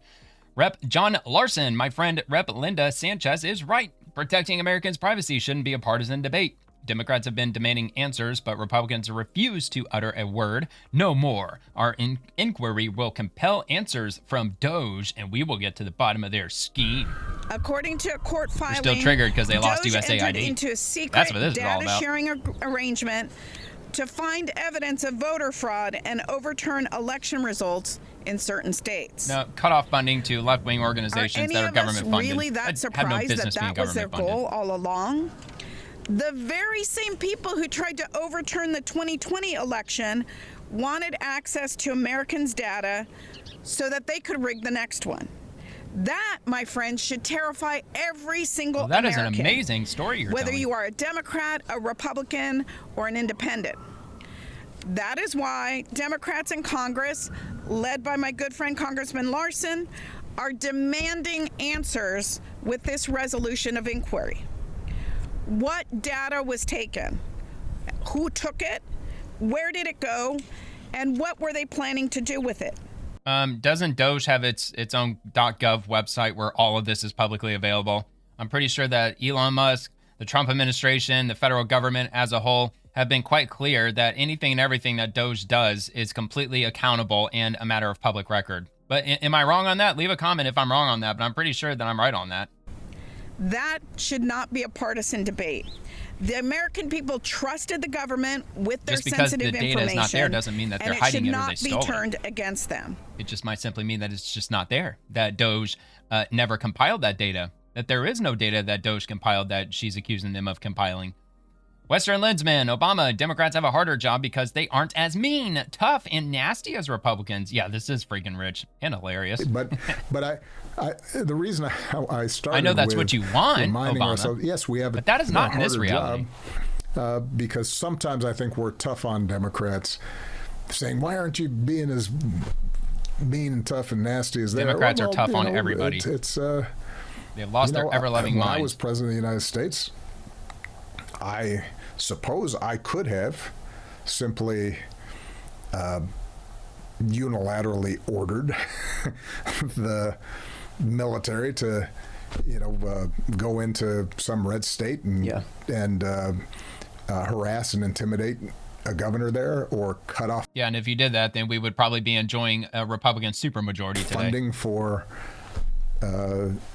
Rep. John Larson, my friend Rep. Linda Sanchez is right. Protecting Americans' privacy shouldn't be a partisan debate. Democrats have been demanding answers, but Republicans refuse to utter a word. No more. Our inquiry will compel answers from DOJ, and we will get to the bottom of their scheme. According to a court filing, They're still triggered because they lost DOJ USAID. entered into a secret That's what this is all data about. sharing arrangement to find evidence of voter fraud and overturn election results in certain states. No, cut off funding to left-wing organizations that are government funded. Really that surprised that was their goal all along? The very same people who tried to overturn the 2020 election wanted access to Americans' data so that they could rig the next one. That, my friends, should terrify every single Well, that American. is an amazing story you're Whether telling. you are a Democrat, a Republican, or an independent. That is why Democrats in Congress, led by my good friend Congressman Larson, are demanding answers with this resolution of inquiry. What data was taken? Who took it? Where did it go? And what were they planning to do with it? Doesn't DOJ have its own .gov website where all of this is publicly available? I'm pretty sure that Elon Musk, the Trump administration, the federal government as a whole have been quite clear that anything and everything that DOJ does is completely accountable and a matter of public record. But am I wrong on that? Leave a comment if I'm wrong on that, but I'm pretty sure that I'm right on that. That should not be a partisan debate. The American people trusted the government with their sensitive information. Just because the data is not there doesn't mean that they're hiding it or they stole it. And it should not be turned against them. It just might simply mean that it's just not there, that DOJ never compiled that data, that there is no data that DOJ compiled that she's accusing them of compiling. Western Lidsman, Obama, Democrats have a harder job because they aren't as mean, tough, and nasty as Republicans. Yeah, this is freaking rich and hilarious. But the reason I started, I know that's what you want, reminding Obama. Ourselves, yes, we have, but that is not in this harder reality. Job, because sometimes I think we're tough on Democrats, saying, "Why aren't you being as mean and tough and nasty as they are?" Democrats are tough on everybody. They've lost their ever-loving minds. When I was president of the United States, I suppose I could have simply unilaterally ordered the military to, go into some red state and harass and intimidate a governor there, or cut off. Yeah, and if you did that, then we would probably be enjoying a Republican supermajority today. Funding for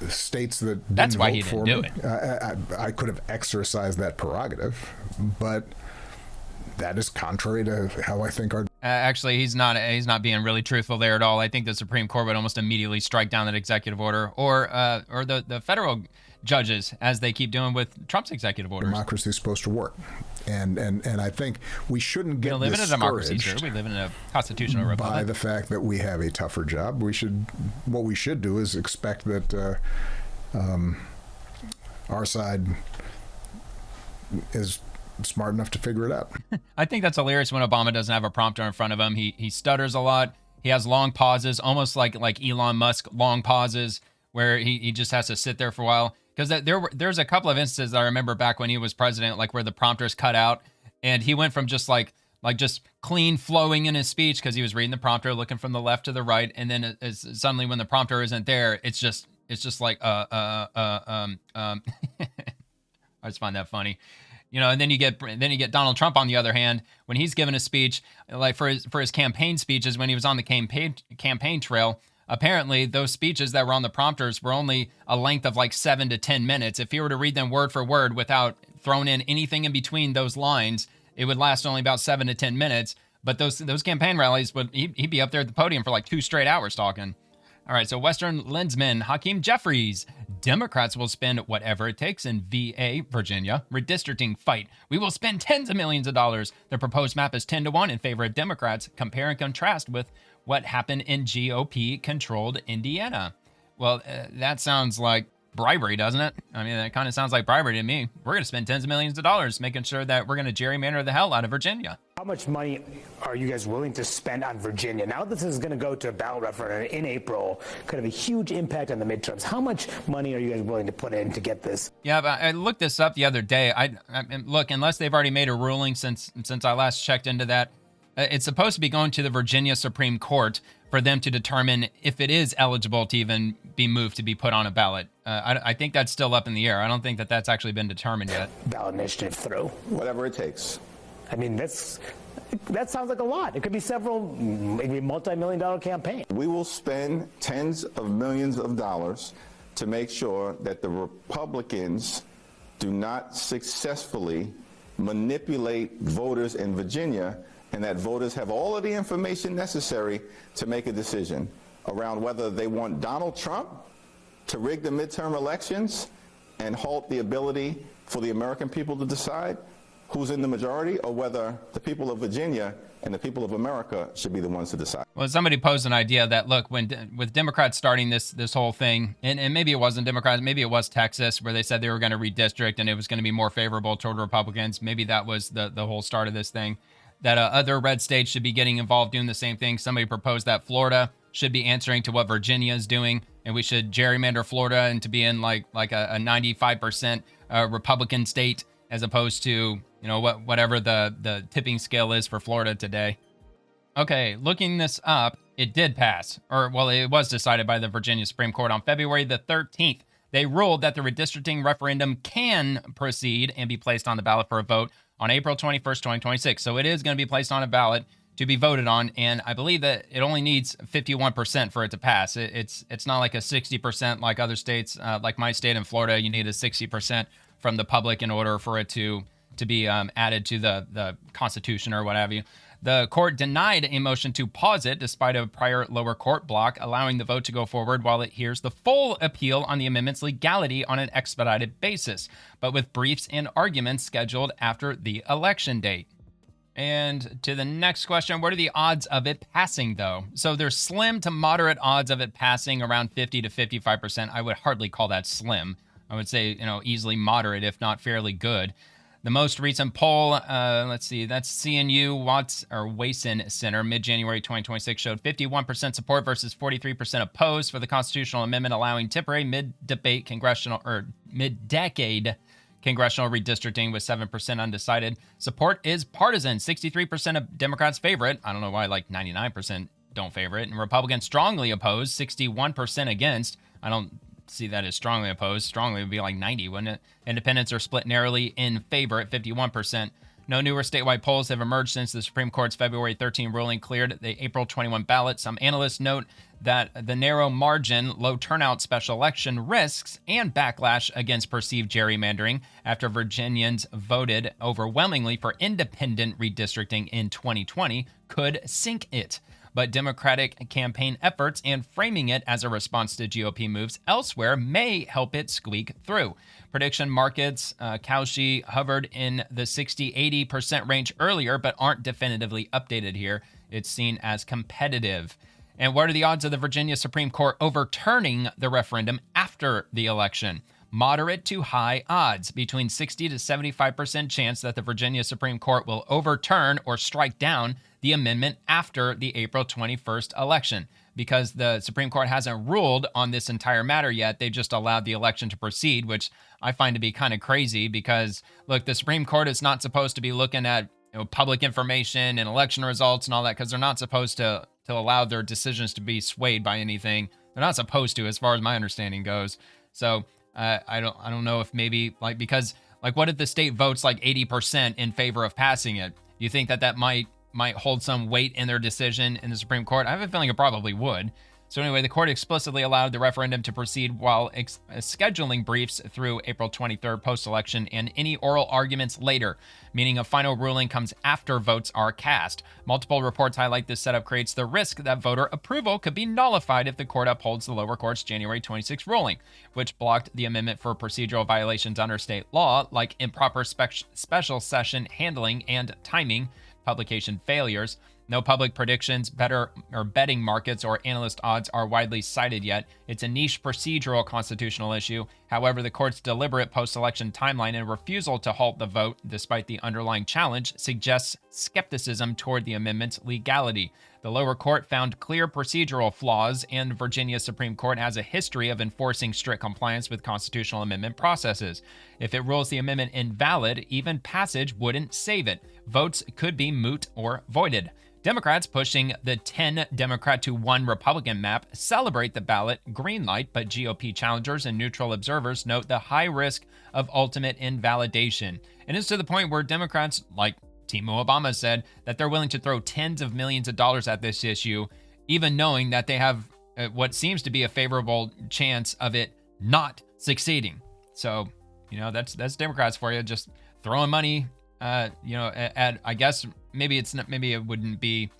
states that didn't That's why vote he for didn't me. do it. I could have exercised that prerogative, but that is contrary to how I think our. Actually, he's not being really truthful there at all. I think the Supreme Court would almost immediately strike down that executive order, or the federal judges, as they keep doing with Trump's executive orders. Democracy is supposed to work, and I think we shouldn't get we don't live in a democracy, sir. We live in a constitutional republic. By the fact that we have a tougher job, what we should do is expect that our side is smart enough to figure it out. I think that's hilarious when Obama doesn't have a prompter in front of him. He stutters a lot. He has long pauses, almost like Elon Musk long pauses, where he just has to sit there for a while. Because there's a couple of instances that I remember back when he was president, like where the prompter's cut out, and he went from just like just clean flowing in his speech because he was reading the prompter, looking from the left to the right, and then suddenly when the prompter isn't there, it's just like I just find that funny. And then you get Donald Trump on the other hand, when he's given a speech, like for his campaign speeches when he was on the campaign trail. Apparently, those speeches that were on the prompters were only a length of like 7 to 10 minutes. If he were to read them word for word without throwing in anything in between those lines, it would last only about 7 to 10 minutes. But those campaign rallies, he'd be up there at the podium for like 2 straight hours talking. All right, so Western Lensman, Hakeem Jeffries. Democrats will spend whatever it takes in VA, Virginia, redistricting fight. We will spend tens of millions of dollars. The proposed map is 10-1 in favor of Democrats. Compare and contrast with what happened in GOP-controlled Indiana. Well, that sounds like bribery, doesn't it? I mean, that kind of sounds like bribery to me. We're going to spend tens of millions of dollars making sure that we're going to gerrymander the hell out of Virginia. How much money are you guys willing to spend on Virginia? Now this is going to go to a ballot referendum in April, could have a huge impact on the midterms. How much money are you guys willing to put in to get this? Yeah, but I looked this up the other day. I look, unless they've already made a ruling since I last checked into that, It's supposed to be going to the Virginia Supreme Court for them to determine if it is eligible to even be moved to be put on a ballot. I think that's still up in the air. I don't think that that's actually been determined yet. Ballot initiative through. Whatever it takes. I mean, that sounds like a lot. It could be several, maybe multi-million-dollar campaign. We will spend tens of millions of dollars to make sure that the Republicans do not successfully manipulate voters in Virginia, and that voters have all of the information necessary to make a decision around whether they want Donald Trump to rig the midterm elections and halt the ability for the American people to decide who's in the majority, or whether the people of Virginia and the people of America should be the ones to decide. Well, somebody posed an idea that, look, with Democrats starting this whole thing, and maybe it wasn't Democrats, maybe it was Texas, where they said they were going to redistrict and it was going to be more favorable toward Republicans. Maybe that was the whole start of this thing, that other red states should be getting involved doing the same thing. Somebody proposed that Florida should be answering to what Virginia is doing, and we should gerrymander Florida and to be in like a 95% Republican state, as opposed to, whatever the tipping scale is for Florida today. Okay, looking this up, it did pass. It was decided by the Virginia Supreme Court on February the 13th. They ruled that the redistricting referendum can proceed and be placed on the ballot for a vote on April 21st, 2026. So it is going to be placed on a ballot to be voted on, and I believe that it only needs 51% for it to pass. It's not like a 60% like other states, like my state in Florida. You need a 60% from the public in order for it to be added to the Constitution or what have you. The court denied a motion to pause it despite a prior lower court block, allowing the vote to go forward while it hears the full appeal on the amendment's legality on an expedited basis, but with briefs and arguments scheduled after the election date. And to the next question, what are the odds of it passing, though? So there's slim to moderate odds of it passing, around 50 to 55%. I would hardly call that slim. I would say, easily moderate, if not fairly good. The most recent poll, let's see, that's CNU Wason Center, mid-January 2026, showed 51% support versus 43% opposed for the constitutional amendment allowing temporary mid-decade congressional redistricting, with 7% undecided. Support is partisan. 63% of Democrats favor it. I don't know why, 99% don't favor it. And Republicans strongly opposed, 61% against. I don't see that as strongly opposed. Strongly would be 90, wouldn't it? Independents are split narrowly in favor at 51%. No newer statewide polls have emerged since the Supreme Court's February 13 ruling cleared the April 21 ballot. Some analysts note that the narrow margin, low turnout special election risks, and backlash against perceived gerrymandering after Virginians voted overwhelmingly for independent redistricting in 2020 could sink it. But Democratic campaign efforts and framing it as a response to GOP moves elsewhere may help it squeak through. Prediction markets, Cauchy hovered in the 60-80% range earlier, but aren't definitively updated here. It's seen as competitive. And what are the odds of the Virginia Supreme Court overturning the referendum after the election? Moderate to high odds, between 60 to 75% chance that the Virginia Supreme Court will overturn or strike down the amendment after the April 21st election. Because the Supreme Court hasn't ruled on this entire matter yet, they just allowed the election to proceed, which I find to be kind of crazy because, look, the Supreme Court is not supposed to be looking at public information and election results and all that, because they're not supposed to allow their decisions to be swayed by anything. They're not supposed to, as far as my understanding goes. So I don't know if maybe because what if the state votes 80% in favor of passing it? Do you think that might hold some weight in their decision in the Supreme Court? I have a feeling it probably would. So anyway, the court explicitly allowed the referendum to proceed while scheduling briefs through April 23rd post-election and any oral arguments later, meaning a final ruling comes after votes are cast. Multiple reports highlight this setup creates the risk that voter approval could be nullified if the court upholds the lower court's January 26 ruling, which blocked the amendment for procedural violations under state law, like improper special session handling and timing, publication failures. No public predictions, betting markets, or analyst odds are widely cited yet. It's a niche procedural constitutional issue. However, the court's deliberate post-election timeline and refusal to halt the vote, despite the underlying challenge, suggests skepticism toward the amendment's legality. The lower court found clear procedural flaws, and Virginia's Supreme Court has a history of enforcing strict compliance with constitutional amendment processes. If it rules the amendment invalid, even passage wouldn't save it. Votes could be moot or voided. Democrats pushing the 10 Democrat to 1 Republican map celebrate the ballot green light, but GOP challengers and neutral observers note the high risk of ultimate invalidation. And it's to the point where Democrats, like Timo Obama, said that they're willing to throw tens of millions of dollars at this issue, even knowing that they have what seems to be a favorable chance of it not succeeding. So, that's Democrats for you, just throwing money, at I guess maybe it wouldn't be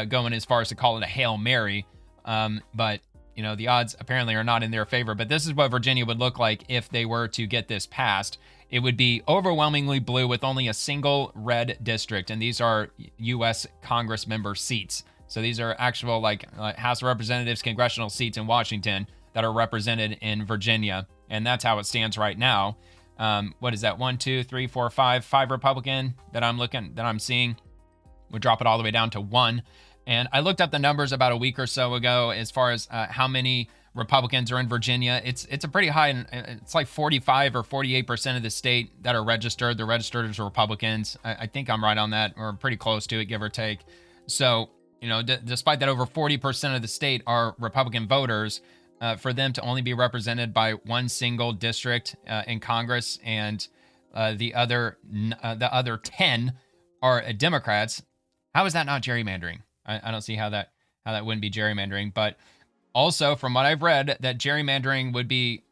going as far as to call it a Hail Mary, but the odds apparently are not in their favor. But this is what Virginia would look like if they were to get this passed. It would be overwhelmingly blue with only a single red district, and these are U.S. Congress member seats. So these are actual like House of Representatives congressional seats in Washington that are represented in Virginia, and that's how it stands right now. What is that? 1, 2, 3, 4, 5 Republican that I'm seeing would drop it all the way down to 1. And I looked up the numbers about a week or so ago as far as how many Republicans are in Virginia. It's a pretty high, it's like 45 or 48% of the state that are registered. They're registered as Republicans. I think I'm right on that, or pretty close to it, give or take. So, despite that over 40% of the state are Republican voters, for them to only be represented by one single district in Congress, and the other 10 are Democrats. How is that not gerrymandering? I don't see how that wouldn't be gerrymandering. But also, from what I've read, that gerrymandering would be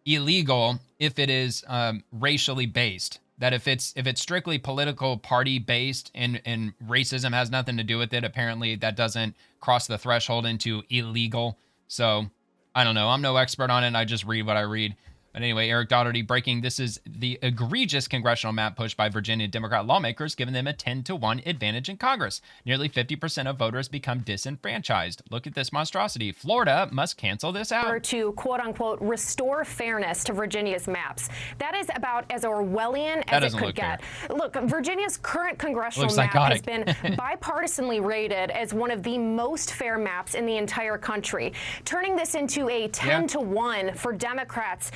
illegal if it is racially based. That if it's strictly political party based and racism has nothing to do with it, apparently that doesn't cross the threshold into illegal. So I don't know. I'm no expert on it. I just read what I read. But anyway, Eric Daugherty breaking, this is the egregious congressional map push by Virginia Democrat lawmakers, giving them a 10-1 advantage in Congress. Nearly 50% of voters become disenfranchised. Look at this monstrosity. Florida must cancel this out. To quote unquote restore fairness to Virginia's maps. That is about as Orwellian as it could get. Look, Virginia's current congressional map has been bipartisanly rated as one of the most fair maps in the entire country. Turning this into a 10-1 for Democrats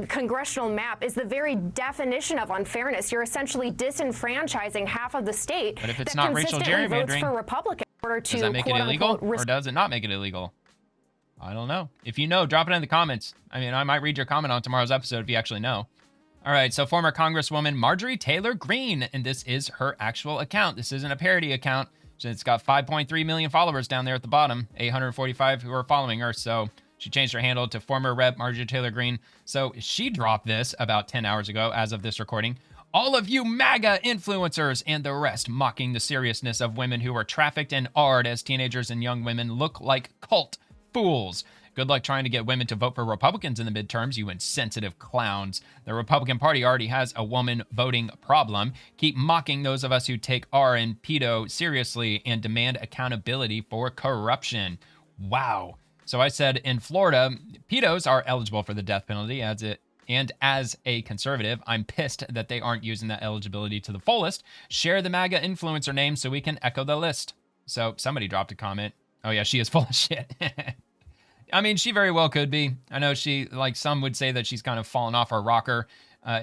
congressional map is the very definition of unfairness. You're essentially disenfranchising half of the state. But if it's not racial gerrymandering, votes for Republicans. Does that make it illegal, or does it not make it illegal? I don't know. If you know, drop it in the comments. I mean, I might read your comment on tomorrow's episode if you actually know. All right, so former Congresswoman Marjorie Taylor Greene, and this is her actual account. This isn't a parody account. It's got 5.3 million followers down there at the bottom, 845 who are following her, so she changed her handle to former Rep. Marjorie Taylor Greene. So she dropped this about 10 hours ago as of this recording. All of you MAGA influencers and the rest mocking the seriousness of women who were trafficked and AR'd as teenagers and young women look like cult fools. Good luck trying to get women to vote for Republicans in the midterms, you insensitive clowns. The Republican Party already has a woman voting problem. Keep mocking those of us who take R and pedo seriously and demand accountability for corruption. Wow. So I said in Florida, pedos are eligible for the death penalty as a conservative, I'm pissed that they aren't using that eligibility to the fullest. Share the MAGA influencer name so we can echo the list. So somebody dropped a comment. Oh yeah, she is full of shit. I mean, she very well could be. I know she, like some would say that she's kind of fallen off her rocker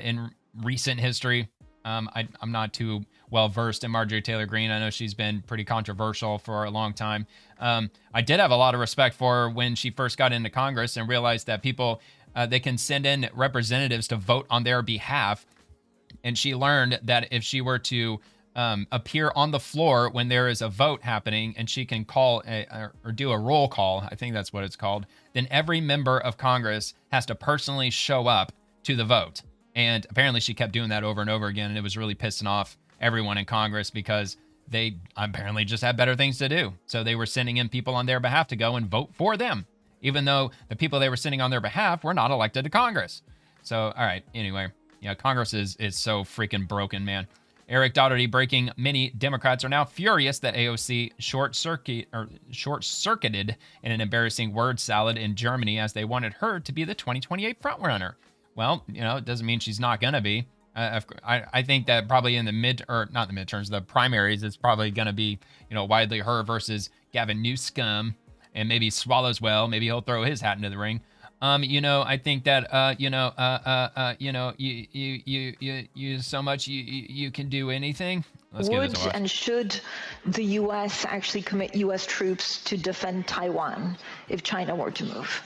in recent history. I'm not too well versed in Marjorie Taylor Greene. I know she's been pretty controversial for a long time. I did have a lot of respect for her when she first got into Congress and realized that people, they can send in representatives to vote on their behalf. And she learned that if she were to appear on the floor when there is a vote happening and she can call or do a roll call, I think that's what it's called, then every member of Congress has to personally show up to the vote. And apparently she kept doing that over and over again, and it was really pissing off everyone in Congress because they apparently just had better things to do. So they were sending in people on their behalf to go and vote for them, even though the people they were sending on their behalf were not elected to Congress. So, all right, anyway, yeah, Congress is so freaking broken, man. Eric Doherty breaking: many Democrats are now furious that AOC short-circuited in an embarrassing word salad in Germany as they wanted her to be the 2028 frontrunner. Well, it doesn't mean she's not going to be. I think that probably in the primaries, it's probably going to be, widely her versus Gavin Newsom, and maybe Swallows well. Maybe he'll throw his hat into the ring. I think that, you so much, you can do anything. Let's give this a watch. And should the U.S. actually commit U.S. troops to defend Taiwan if China were to move?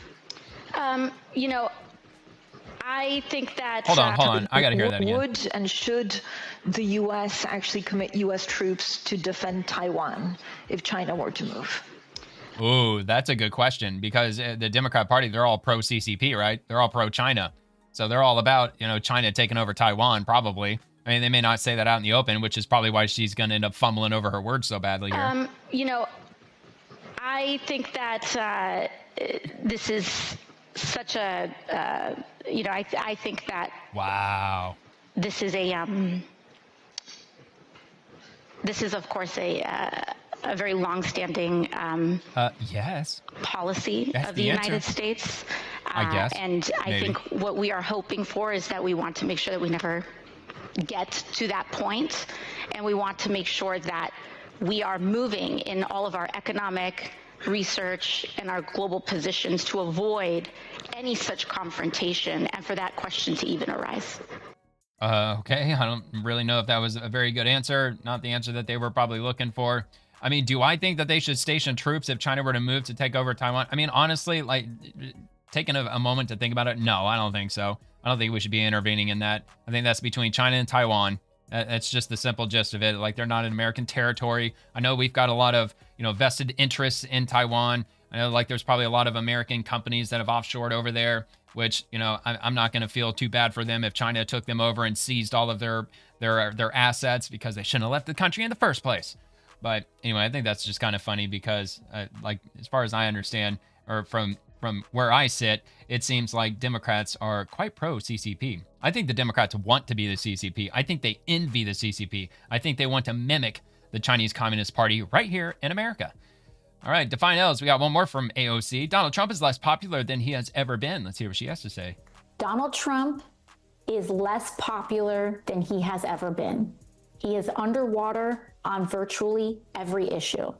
I think that... Hold on. I got to hear that again. Would and should the U.S. actually commit U.S. troops to defend Taiwan if China were to move? Ooh, that's a good question, because the Democrat Party, they're all pro-CCP, right? They're all pro-China. So they're all about, China taking over Taiwan, probably. I mean, they may not say that out in the open, which is probably why she's going to end up fumbling over her words so badly here. I think that this is such a, I think that... Wow. This is of course a very long-standing yes. policy of the United States. I guess. And I think what we are hoping for is that we want to make sure that we never get to that point, and we want to make sure that we are moving in all of our economic research and our global positions to avoid any such confrontation and for that question to even arise. Okay, I don't really know if that was a very good answer. Not the answer that they were probably looking for. I mean, do I think that they should station troops if China were to move to take over Taiwan? I mean, honestly, taking a moment to think about it, no, I don't think so. I don't think we should be intervening in that. I think that's between China and Taiwan. That's just the simple gist of it. They're not in American territory. I know we've got a lot of, vested interests in Taiwan. I know, there's probably a lot of American companies that have offshored over there, which, I'm not going to feel too bad for them if China took them over and seized all of their assets, because they shouldn't have left the country in the first place. But anyway, I think that's just kind of funny because, as far as I understand, or from where I sit, it seems like Democrats are quite pro-CCP. I think the Democrats want to be the CCP. I think they envy the CCP. I think they want to mimic the Chinese Communist Party right here in America. All right, Define Els, we got one more from AOC. Donald Trump is less popular than he has ever been. Let's hear what she has to say. Donald Trump is less popular than he has ever been. He is underwater on virtually every issue.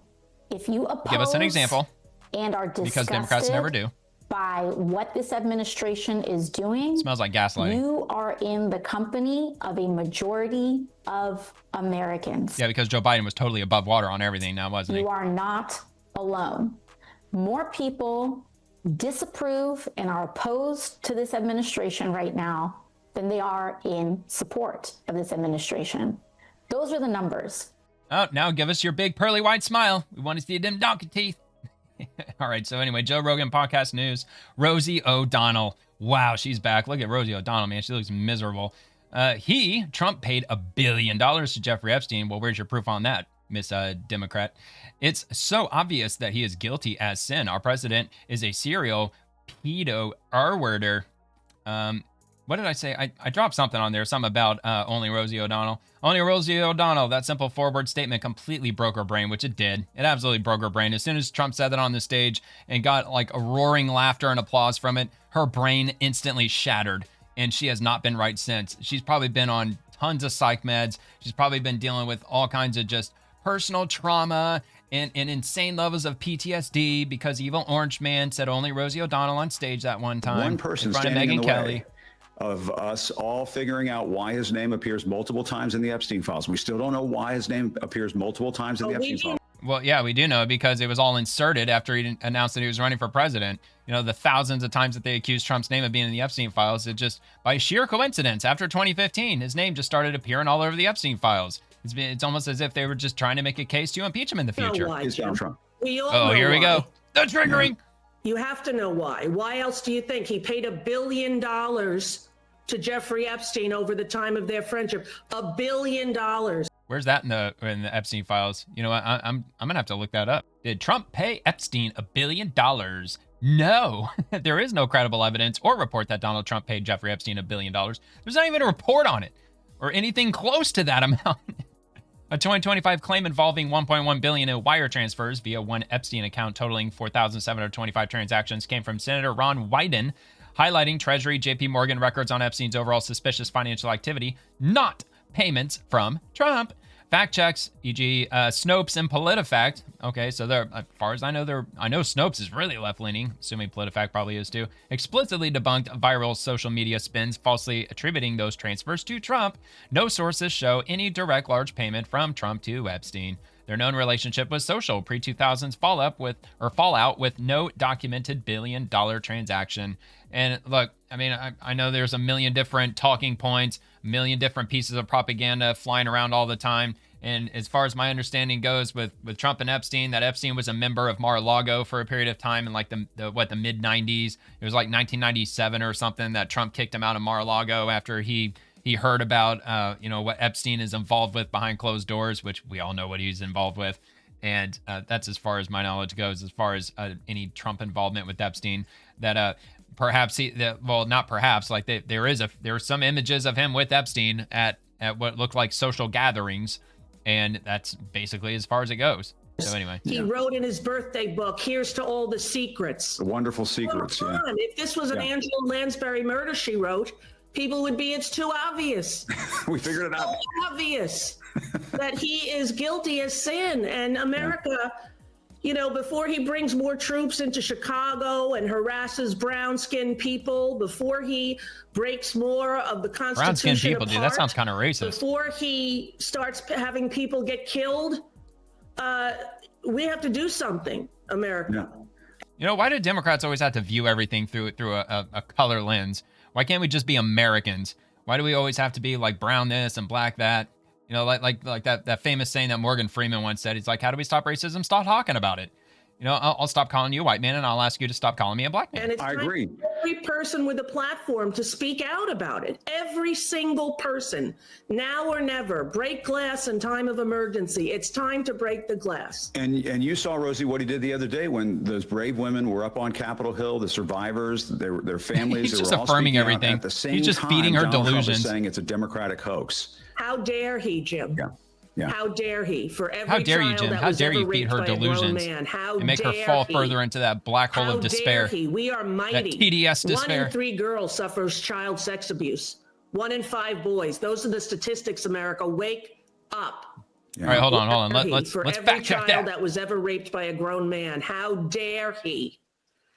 If you oppose, give us an example, and are disgusted because Democrats never do, by what this administration is doing, smells like gaslighting. You are in the company of a majority of Americans. Yeah, because Joe Biden was totally above water on everything now, wasn't he? You are not alone. More people disapprove and are opposed to this administration right now than they are in support of this administration. Those are the numbers. Oh, now give us your big pearly white smile. We want to see them donkey teeth. All right, so anyway, Joe Rogan podcast news. Rosie O'Donnell. Wow, she's back. Look at Rosie O'Donnell, man. She looks miserable. Trump paid $1 billion to Jeffrey Epstein. Well, where's your proof on that, Miss Democrat? It's so obvious that he is guilty as sin. Our president is a serial pedo R-worder. What did I say? I dropped something on there, something about only Rosie O'Donnell. Only Rosie O'Donnell. That simple forward statement completely broke her brain, which it did. It absolutely broke her brain. As soon as Trump said that on the stage and got a roaring laughter and applause from it, her brain instantly shattered, and she has not been right since. She's probably been on tons of psych meds. She's probably been dealing with all kinds of just personal trauma and insane levels of PTSD because Evil Orange Man said only Rosie O'Donnell on stage that one time. One person in front of standing Megyn in the Kelly. way of us all figuring out why his name appears multiple times in the Epstein files. We still don't know why his name appears multiple times in the Epstein files. Well, yeah, we do know because it was all inserted after he announced that he was running for president. The thousands of times that they accused Trump's name of being in the Epstein files, it just, by sheer coincidence, after 2015, his name just started appearing all over the Epstein files. It's almost as if they were just trying to make a case to impeach him in the future. It's Donald Trump. We all know here we why. go. The triggering. You have to know why. Why else do you think he paid $1 billion to Jeffrey Epstein over the time of their friendship? $1 billion. Where's that in the Epstein files? You know what? I'm gonna have to look that up. Did Trump pay Epstein $1 billion? No, there is no credible evidence or report that Donald Trump paid Jeffrey Epstein $1 billion. There's not even a report on it or anything close to that amount. A 2025 claim involving $1.1 billion in wire transfers via one Epstein account totaling 4,725 transactions came from Senator Ron Wyden, highlighting Treasury JP Morgan records on Epstein's overall suspicious financial activity, not payments from Trump. Fact checks, e.g. Snopes and PolitiFact. Okay, so they're, as far as I know, Snopes is really left-leaning, assuming PolitiFact probably is too, explicitly debunked viral social media spins falsely attributing those transfers to Trump. No sources show any direct large payment from Trump to Epstein. Their known relationship was social, pre-2000s fallout with no documented billion-dollar transaction. And look, I mean, I know there's a million different talking points, a million different pieces of propaganda flying around all the time. And as far as my understanding goes with Trump and Epstein, that Epstein was a member of Mar-a-Lago for a period of time in like the mid-90s. It was like 1997 or something that Trump kicked him out of Mar-a-Lago after he heard about, what Epstein is involved with behind closed doors, which we all know what he's involved with. And that's as far as my knowledge goes, as far as any Trump involvement with Epstein. That there are some images of him with Epstein at what looked like social gatherings, and that's basically as far as it goes. So anyway, he wrote in his birthday book, "Here's to all the secrets." The wonderful secrets. Yeah. If this was an Angela Lansbury murder, she wrote, people would be, it's too obvious. We figured it out. So obvious that he is guilty as sin. And America, before he brings more troops into Chicago and harasses brown-skinned people, before he breaks more of the Constitution brown-skinned people, apart, dude, that sounds kind of racist. Before he starts having people get killed, we have to do something, America. Yeah. Why do Democrats always have to view everything through a color lens? Why can't we just be Americans? Why do we always have to be like brown this and black that? Like that famous saying that Morgan Freeman once said. He's like, how do we stop racism? Stop talking about it. I'll stop calling you a white man and I'll ask you to stop calling me a black man. And it's time for every person with a platform to speak out about it. Every single person, now or never, break glass in time of emergency. It's time to break the glass. And you saw, Rosie, what he did the other day when those brave women were up on Capitol Hill, the survivors, their families. He's just affirming everything. At the same He's just time, feeding her Donald Trump delusions. is saying it's a Democratic hoax. How dare he, Jim? Yeah. How dare he? For every How dare you, child Jim? that How was dare ever you feed raped her by a grown delusions man. How and make her dare fall he? further into that black hole of despair? How dare he? We are mighty. That TDS despair. 1 in 3 girls suffers child sex abuse. 1 in 5 boys. Those are the statistics, America. Wake up. All right, hold on. Let's For fact every check child that. that was ever raped by a grown man. How dare he?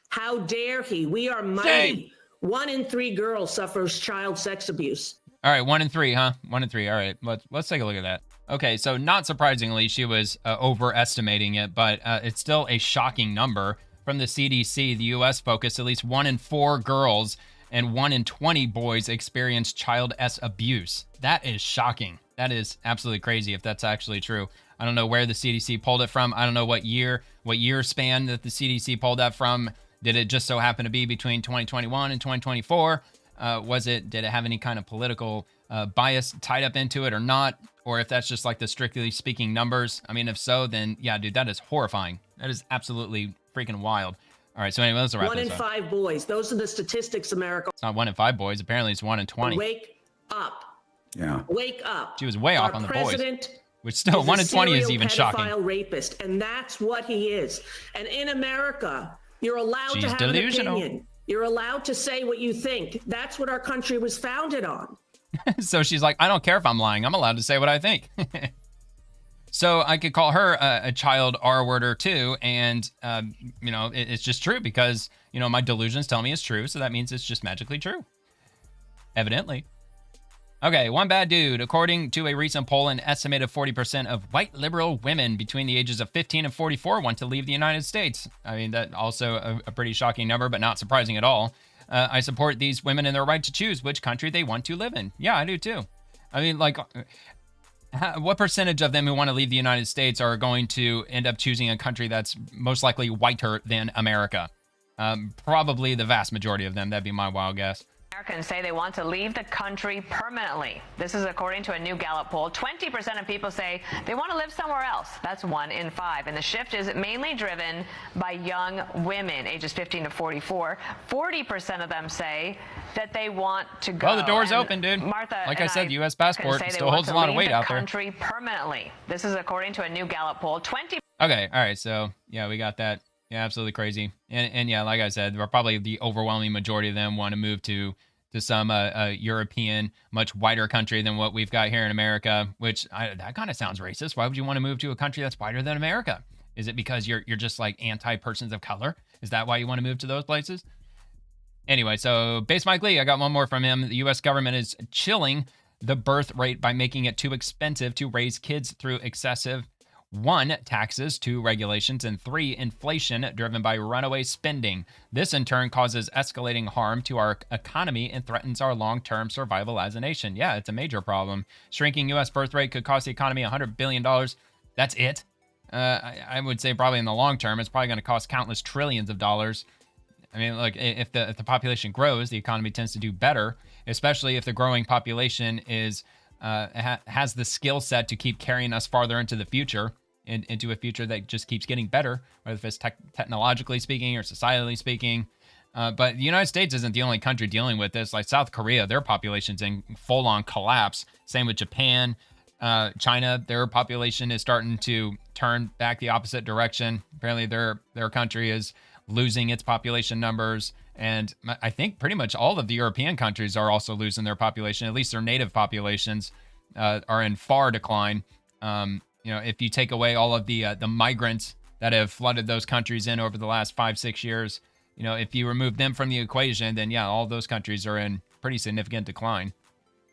How dare he? We are mighty. 1 in 3 girls suffers child sex abuse. All right, 1 in 3, huh? 1 in 3. All right, let's take a look at that. Okay, so not surprisingly, she was overestimating it, but it's still a shocking number. From the CDC, the U.S. focused at least 1 in 4 girls and 1 in 20 boys experienced child abuse. That is shocking. That is absolutely crazy if that's actually true. I don't know where the CDC pulled it from. I don't know what year span that the CDC pulled that from. Did it just so happen to be between 2021 and 2024? Did it have any kind of political bias tied up into it or not? Or if that's just like the strictly speaking numbers. I mean, if so, then yeah, dude, that is horrifying. That is absolutely freaking wild. All right, so anyway, let's wrap 1 this in up. 5 boys. Those are the statistics, America. It's not 1 in 5 boys. Apparently it's 1 in 20. Wake up. Yeah. Wake up. She was way off on the boys. President Which still, 1 in 20 is even shocking. Pedophile rapist, and that's what he is. And in America, you're allowed to have delusional. an opinion. You're allowed to say what you think. That's what our country was founded on. So she's like, I don't care if I'm lying. I'm allowed to say what I think. So I could call her a child R-worder too. And, it's just true because, my delusions tell me it's true. So that means it's just magically true. Evidently. Okay, one bad dude. According to a recent poll, an estimated 40% of white liberal women between the ages of 15 and 44 want to leave the United States. I mean, that also a pretty shocking number, but not surprising at all. I support these women in their right to choose which country they want to live in. Yeah, I do too. I mean, like, what percentage of them who want to leave the United States are going to end up choosing a country that's most likely whiter than America? Probably the vast majority of them. That'd be my wild guess. Americans say they want to leave the country permanently. This is according to a new Gallup poll. 20% of people say they want to live somewhere else. That's 1 in 5. And the shift is mainly driven by young women, ages 15 to 44. 40% of them say that they want to go. Well, the door's open, dude. Martha, like I said, the U.S. passport still holds a lot of weight out there. Country permanently. This is according to a new Gallup poll. Okay, all right. So yeah, we got that. Yeah, absolutely crazy. And yeah, like I said, probably the overwhelming majority of them want to move to some European, much whiter country than what we've got here in America, which that kind of sounds racist. Why would you want to move to a country that's whiter than America? Is it because you're just like anti-persons of color? Is that why you want to move to those places? Anyway, so Base Mike Lee, I got one more from him. The U.S. government is chilling the birth rate by making it too expensive to raise kids through excessive 1, taxes, 2, regulations, and 3, inflation driven by runaway spending. This in turn causes escalating harm to our economy and threatens our long-term survival as a nation. Yeah, it's a major problem. Shrinking U.S. birth rate could cost the economy $100 billion. That's it. I would say probably in the long term, it's probably going to cost countless trillions of dollars. I mean, look, if the population grows, the economy tends to do better, especially if the growing population is has the skill set to keep carrying us farther into the future, into a future that just keeps getting better, whether it's technologically speaking or societally speaking. But the United States isn't the only country dealing with this. Like South Korea, their population's in full-on collapse. Same with Japan. China, their population is starting to turn back the opposite direction. Apparently their country is losing its population numbers. And I think pretty much all of the European countries are also losing their population. At least their native populations are in far decline. If you take away all of the migrants that have flooded those countries in over the last 5-6 years, if you remove them from the equation, then yeah, all those countries are in pretty significant decline.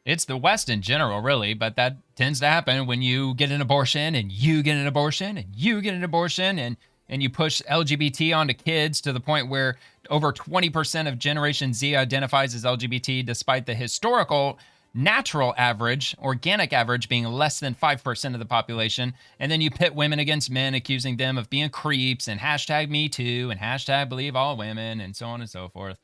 It's the West in general, really, but that tends to happen when you get an abortion and you get an abortion and you get an abortion and you push LGBT onto kids to the point where over 20% of Generation Z identifies as LGBT, despite the historical natural average, organic average, being less than 5% of the population. And then you pit women against men, accusing them of being creeps and hashtag Me Too and hashtag Believe All Women and so on and so forth.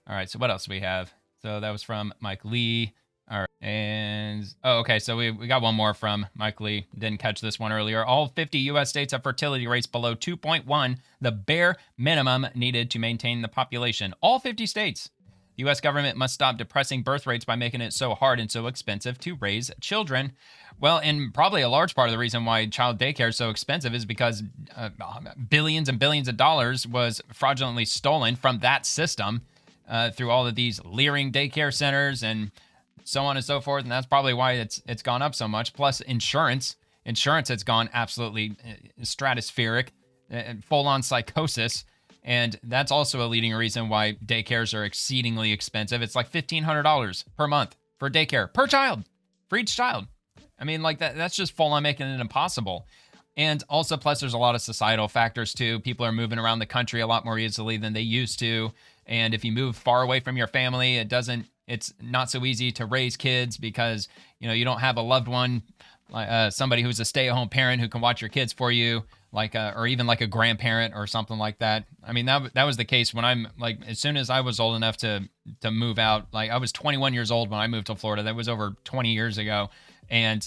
All right, so what else do we have? So that was from Mike Lee. All right, and okay, so we got one more from Mike Lee. Didn't catch this one earlier. All 50 U.S. states have fertility rates below 2.1, the bare minimum needed to maintain the population. All 50 states. The U.S. government must stop depressing birth rates by making it so hard and so expensive to raise children. Well, and probably a large part of the reason why child daycare is so expensive is because billions and billions of dollars was fraudulently stolen from that system through all of these leering daycare centers and so on and so forth. And that's probably why it's gone up so much. Plus insurance has gone absolutely stratospheric, full-on psychosis. And that's also a leading reason why daycares are exceedingly expensive. It's like $1,500 per month for daycare, per child, for each child. I mean, like that's just full-on making it impossible. And also, plus there's a lot of societal factors too. People are moving around the country a lot more easily than they used to. And if you move far away from your family, it's not so easy to raise kids because, you don't have a loved one, somebody who's a stay-at-home parent who can watch your kids for you, or even like a grandparent or something like that. I mean, that was the case when I'm like, as soon as I was old enough to move out, like I was 21 years old when I moved to Florida. That was over 20 years ago. And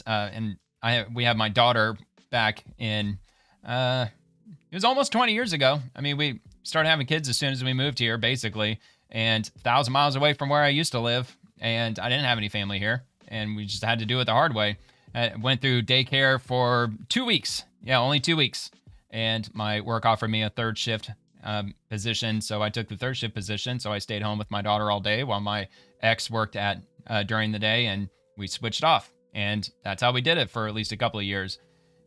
we had my daughter back in, it was almost 20 years ago. I mean, we started having kids as soon as we moved here, basically, and 1,000 miles away from where I used to live. And I didn't have any family here, and we just had to do it the hard way. I went through daycare for 2 weeks. Yeah, only 2 weeks. And my work offered me a third shift position. So I took the third shift position. So I stayed home with my daughter all day while my ex worked during the day, and we switched off. And that's how we did it for at least a couple of years.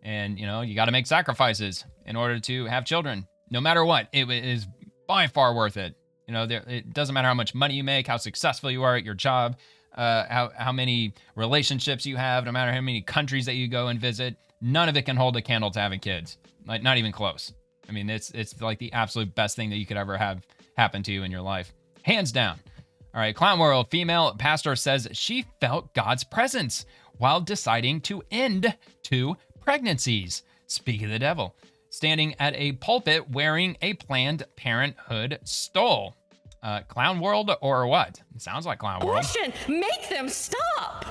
And, you got to make sacrifices in order to have children. No matter what, it is by far worth it. It doesn't matter how much money you make, how successful you are at your job, how many relationships you have, no matter how many countries that you go and visit. None of it can hold a candle to having kids. Like, not even close. I mean, it's like the absolute best thing that you could ever have happen to you in your life. Hands down. All right, Clown World. Female pastor says she felt God's presence while deciding to end 2 pregnancies. Speak of the devil. Standing at a pulpit wearing a Planned Parenthood stole. Clown World or what? It sounds like Clown World. Abortion, make them stop.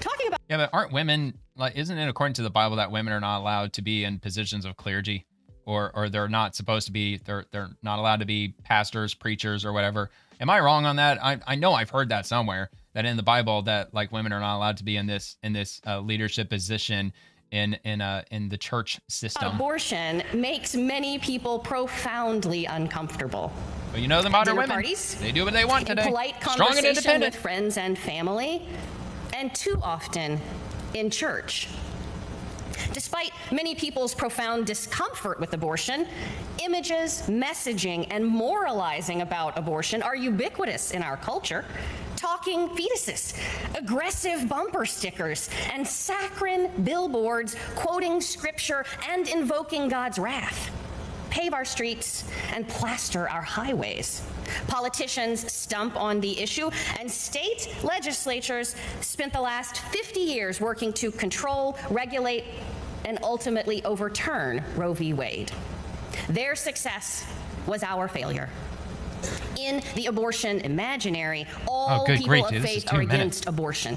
Talking about. Yeah, but aren't women, like, isn't it according to the Bible that women are not allowed to be in positions of clergy, or they're not supposed to be, they're not allowed to be pastors, preachers, or whatever? Am I wrong on that? I know I've heard that somewhere, that in the Bible that like women are not allowed to be in this leadership position in the church system. Abortion makes many people profoundly uncomfortable. But you know the modern Dinner women, parties, they do what they want today. Polite Strong and conversation independent. with friends and family, and too often in church. Despite many people's profound discomfort with abortion, images, messaging, and moralizing about abortion are ubiquitous in our culture. Talking fetuses, aggressive bumper stickers, and saccharine billboards quoting scripture and invoking God's wrath pave our streets and plaster our highways. Politicians stump on the issue, and state legislatures spent the last 50 years working to control, regulate, and ultimately overturn Roe v. Wade. Their success was our failure. In the abortion imaginary, all people of faith are against abortion.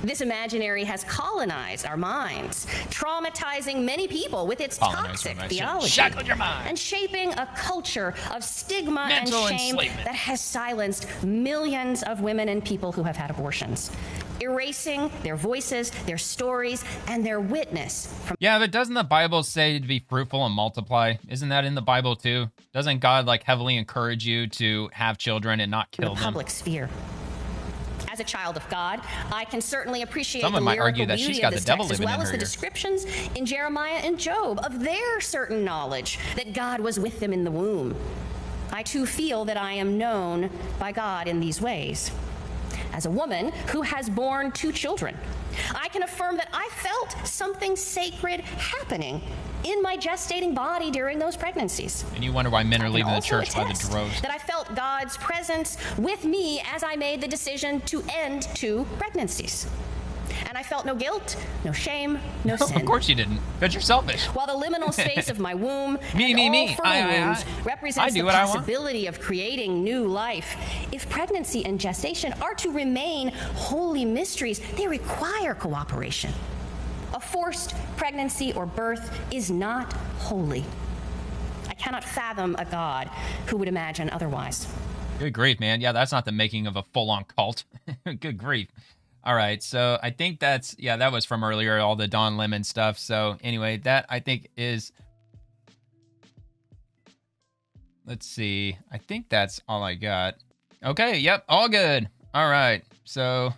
This imaginary has colonized our minds, traumatizing many people with its toxic theology, shackled your mind, and shaping a culture of stigma mental and shame enslavement that has silenced millions of women and people who have had abortions, erasing their voices, their stories, and their witness from. Yeah, but doesn't the Bible say to be fruitful and multiply? Isn't that in the Bible too? Doesn't God like heavily encourage you to have children and not kill the them? Public sphere. As a child of God, I can certainly appreciate Someone the might argue lyrical that she's beauty got of this the devil text, as living well in as her the here. descriptions in Jeremiah and Job of their certain knowledge that God was with them in the womb. I too feel that I am known by God in these ways. As a woman who has borne 2 children, I can affirm that I felt something sacred happening in my gestating body during those pregnancies. And you wonder why men are leaving the church by the droves. That I felt God's presence with me as I made the decision to end 2 pregnancies. And I felt no guilt, no shame, no sin. Of course you didn't, because you're selfish. While the liminal space of my womb me, wombs represents the possibility of creating new life, if pregnancy and gestation are to remain holy mysteries, they require cooperation. A forced pregnancy or birth is not holy. I cannot fathom a God who would imagine otherwise. Good grief, man. Yeah, that's not the making of a full-on cult. Good grief. All right, so I think that's, yeah, that was from earlier, all the Don Lemon stuff. So anyway, that I think is, let's see, I think that's all I got. Okay, yep, all good. All right, so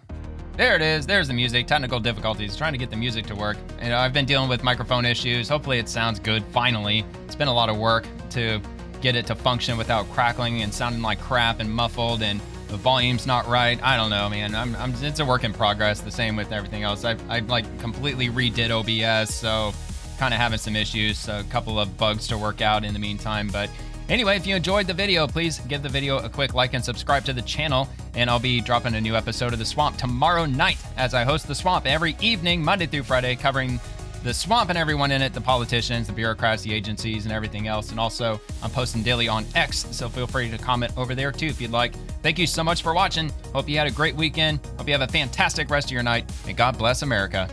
there it is. There's the music. Technical difficulties, trying to get the music to work. And I've been dealing with microphone issues. Hopefully it sounds good finally. It's been a lot of work to get it to function without crackling and sounding like crap and muffled, and the volume's not right. I don't know, man. It's a work in progress. The same with everything else. I've like completely redid OBS, so kind of having some issues. So a couple of bugs to work out in the meantime. But anyway, if you enjoyed the video, please give the video a quick like and subscribe to the channel. And I'll be dropping a new episode of The Swamp tomorrow night, as I host The Swamp every evening, Monday through Friday, covering the swamp and everyone in it, the politicians, the bureaucrats, the agencies, and everything else. And also, I'm posting daily on X, so feel free to comment over there too if you'd like. Thank you so much for watching. Hope you had a great weekend. Hope you have a fantastic rest of your night, and God bless America.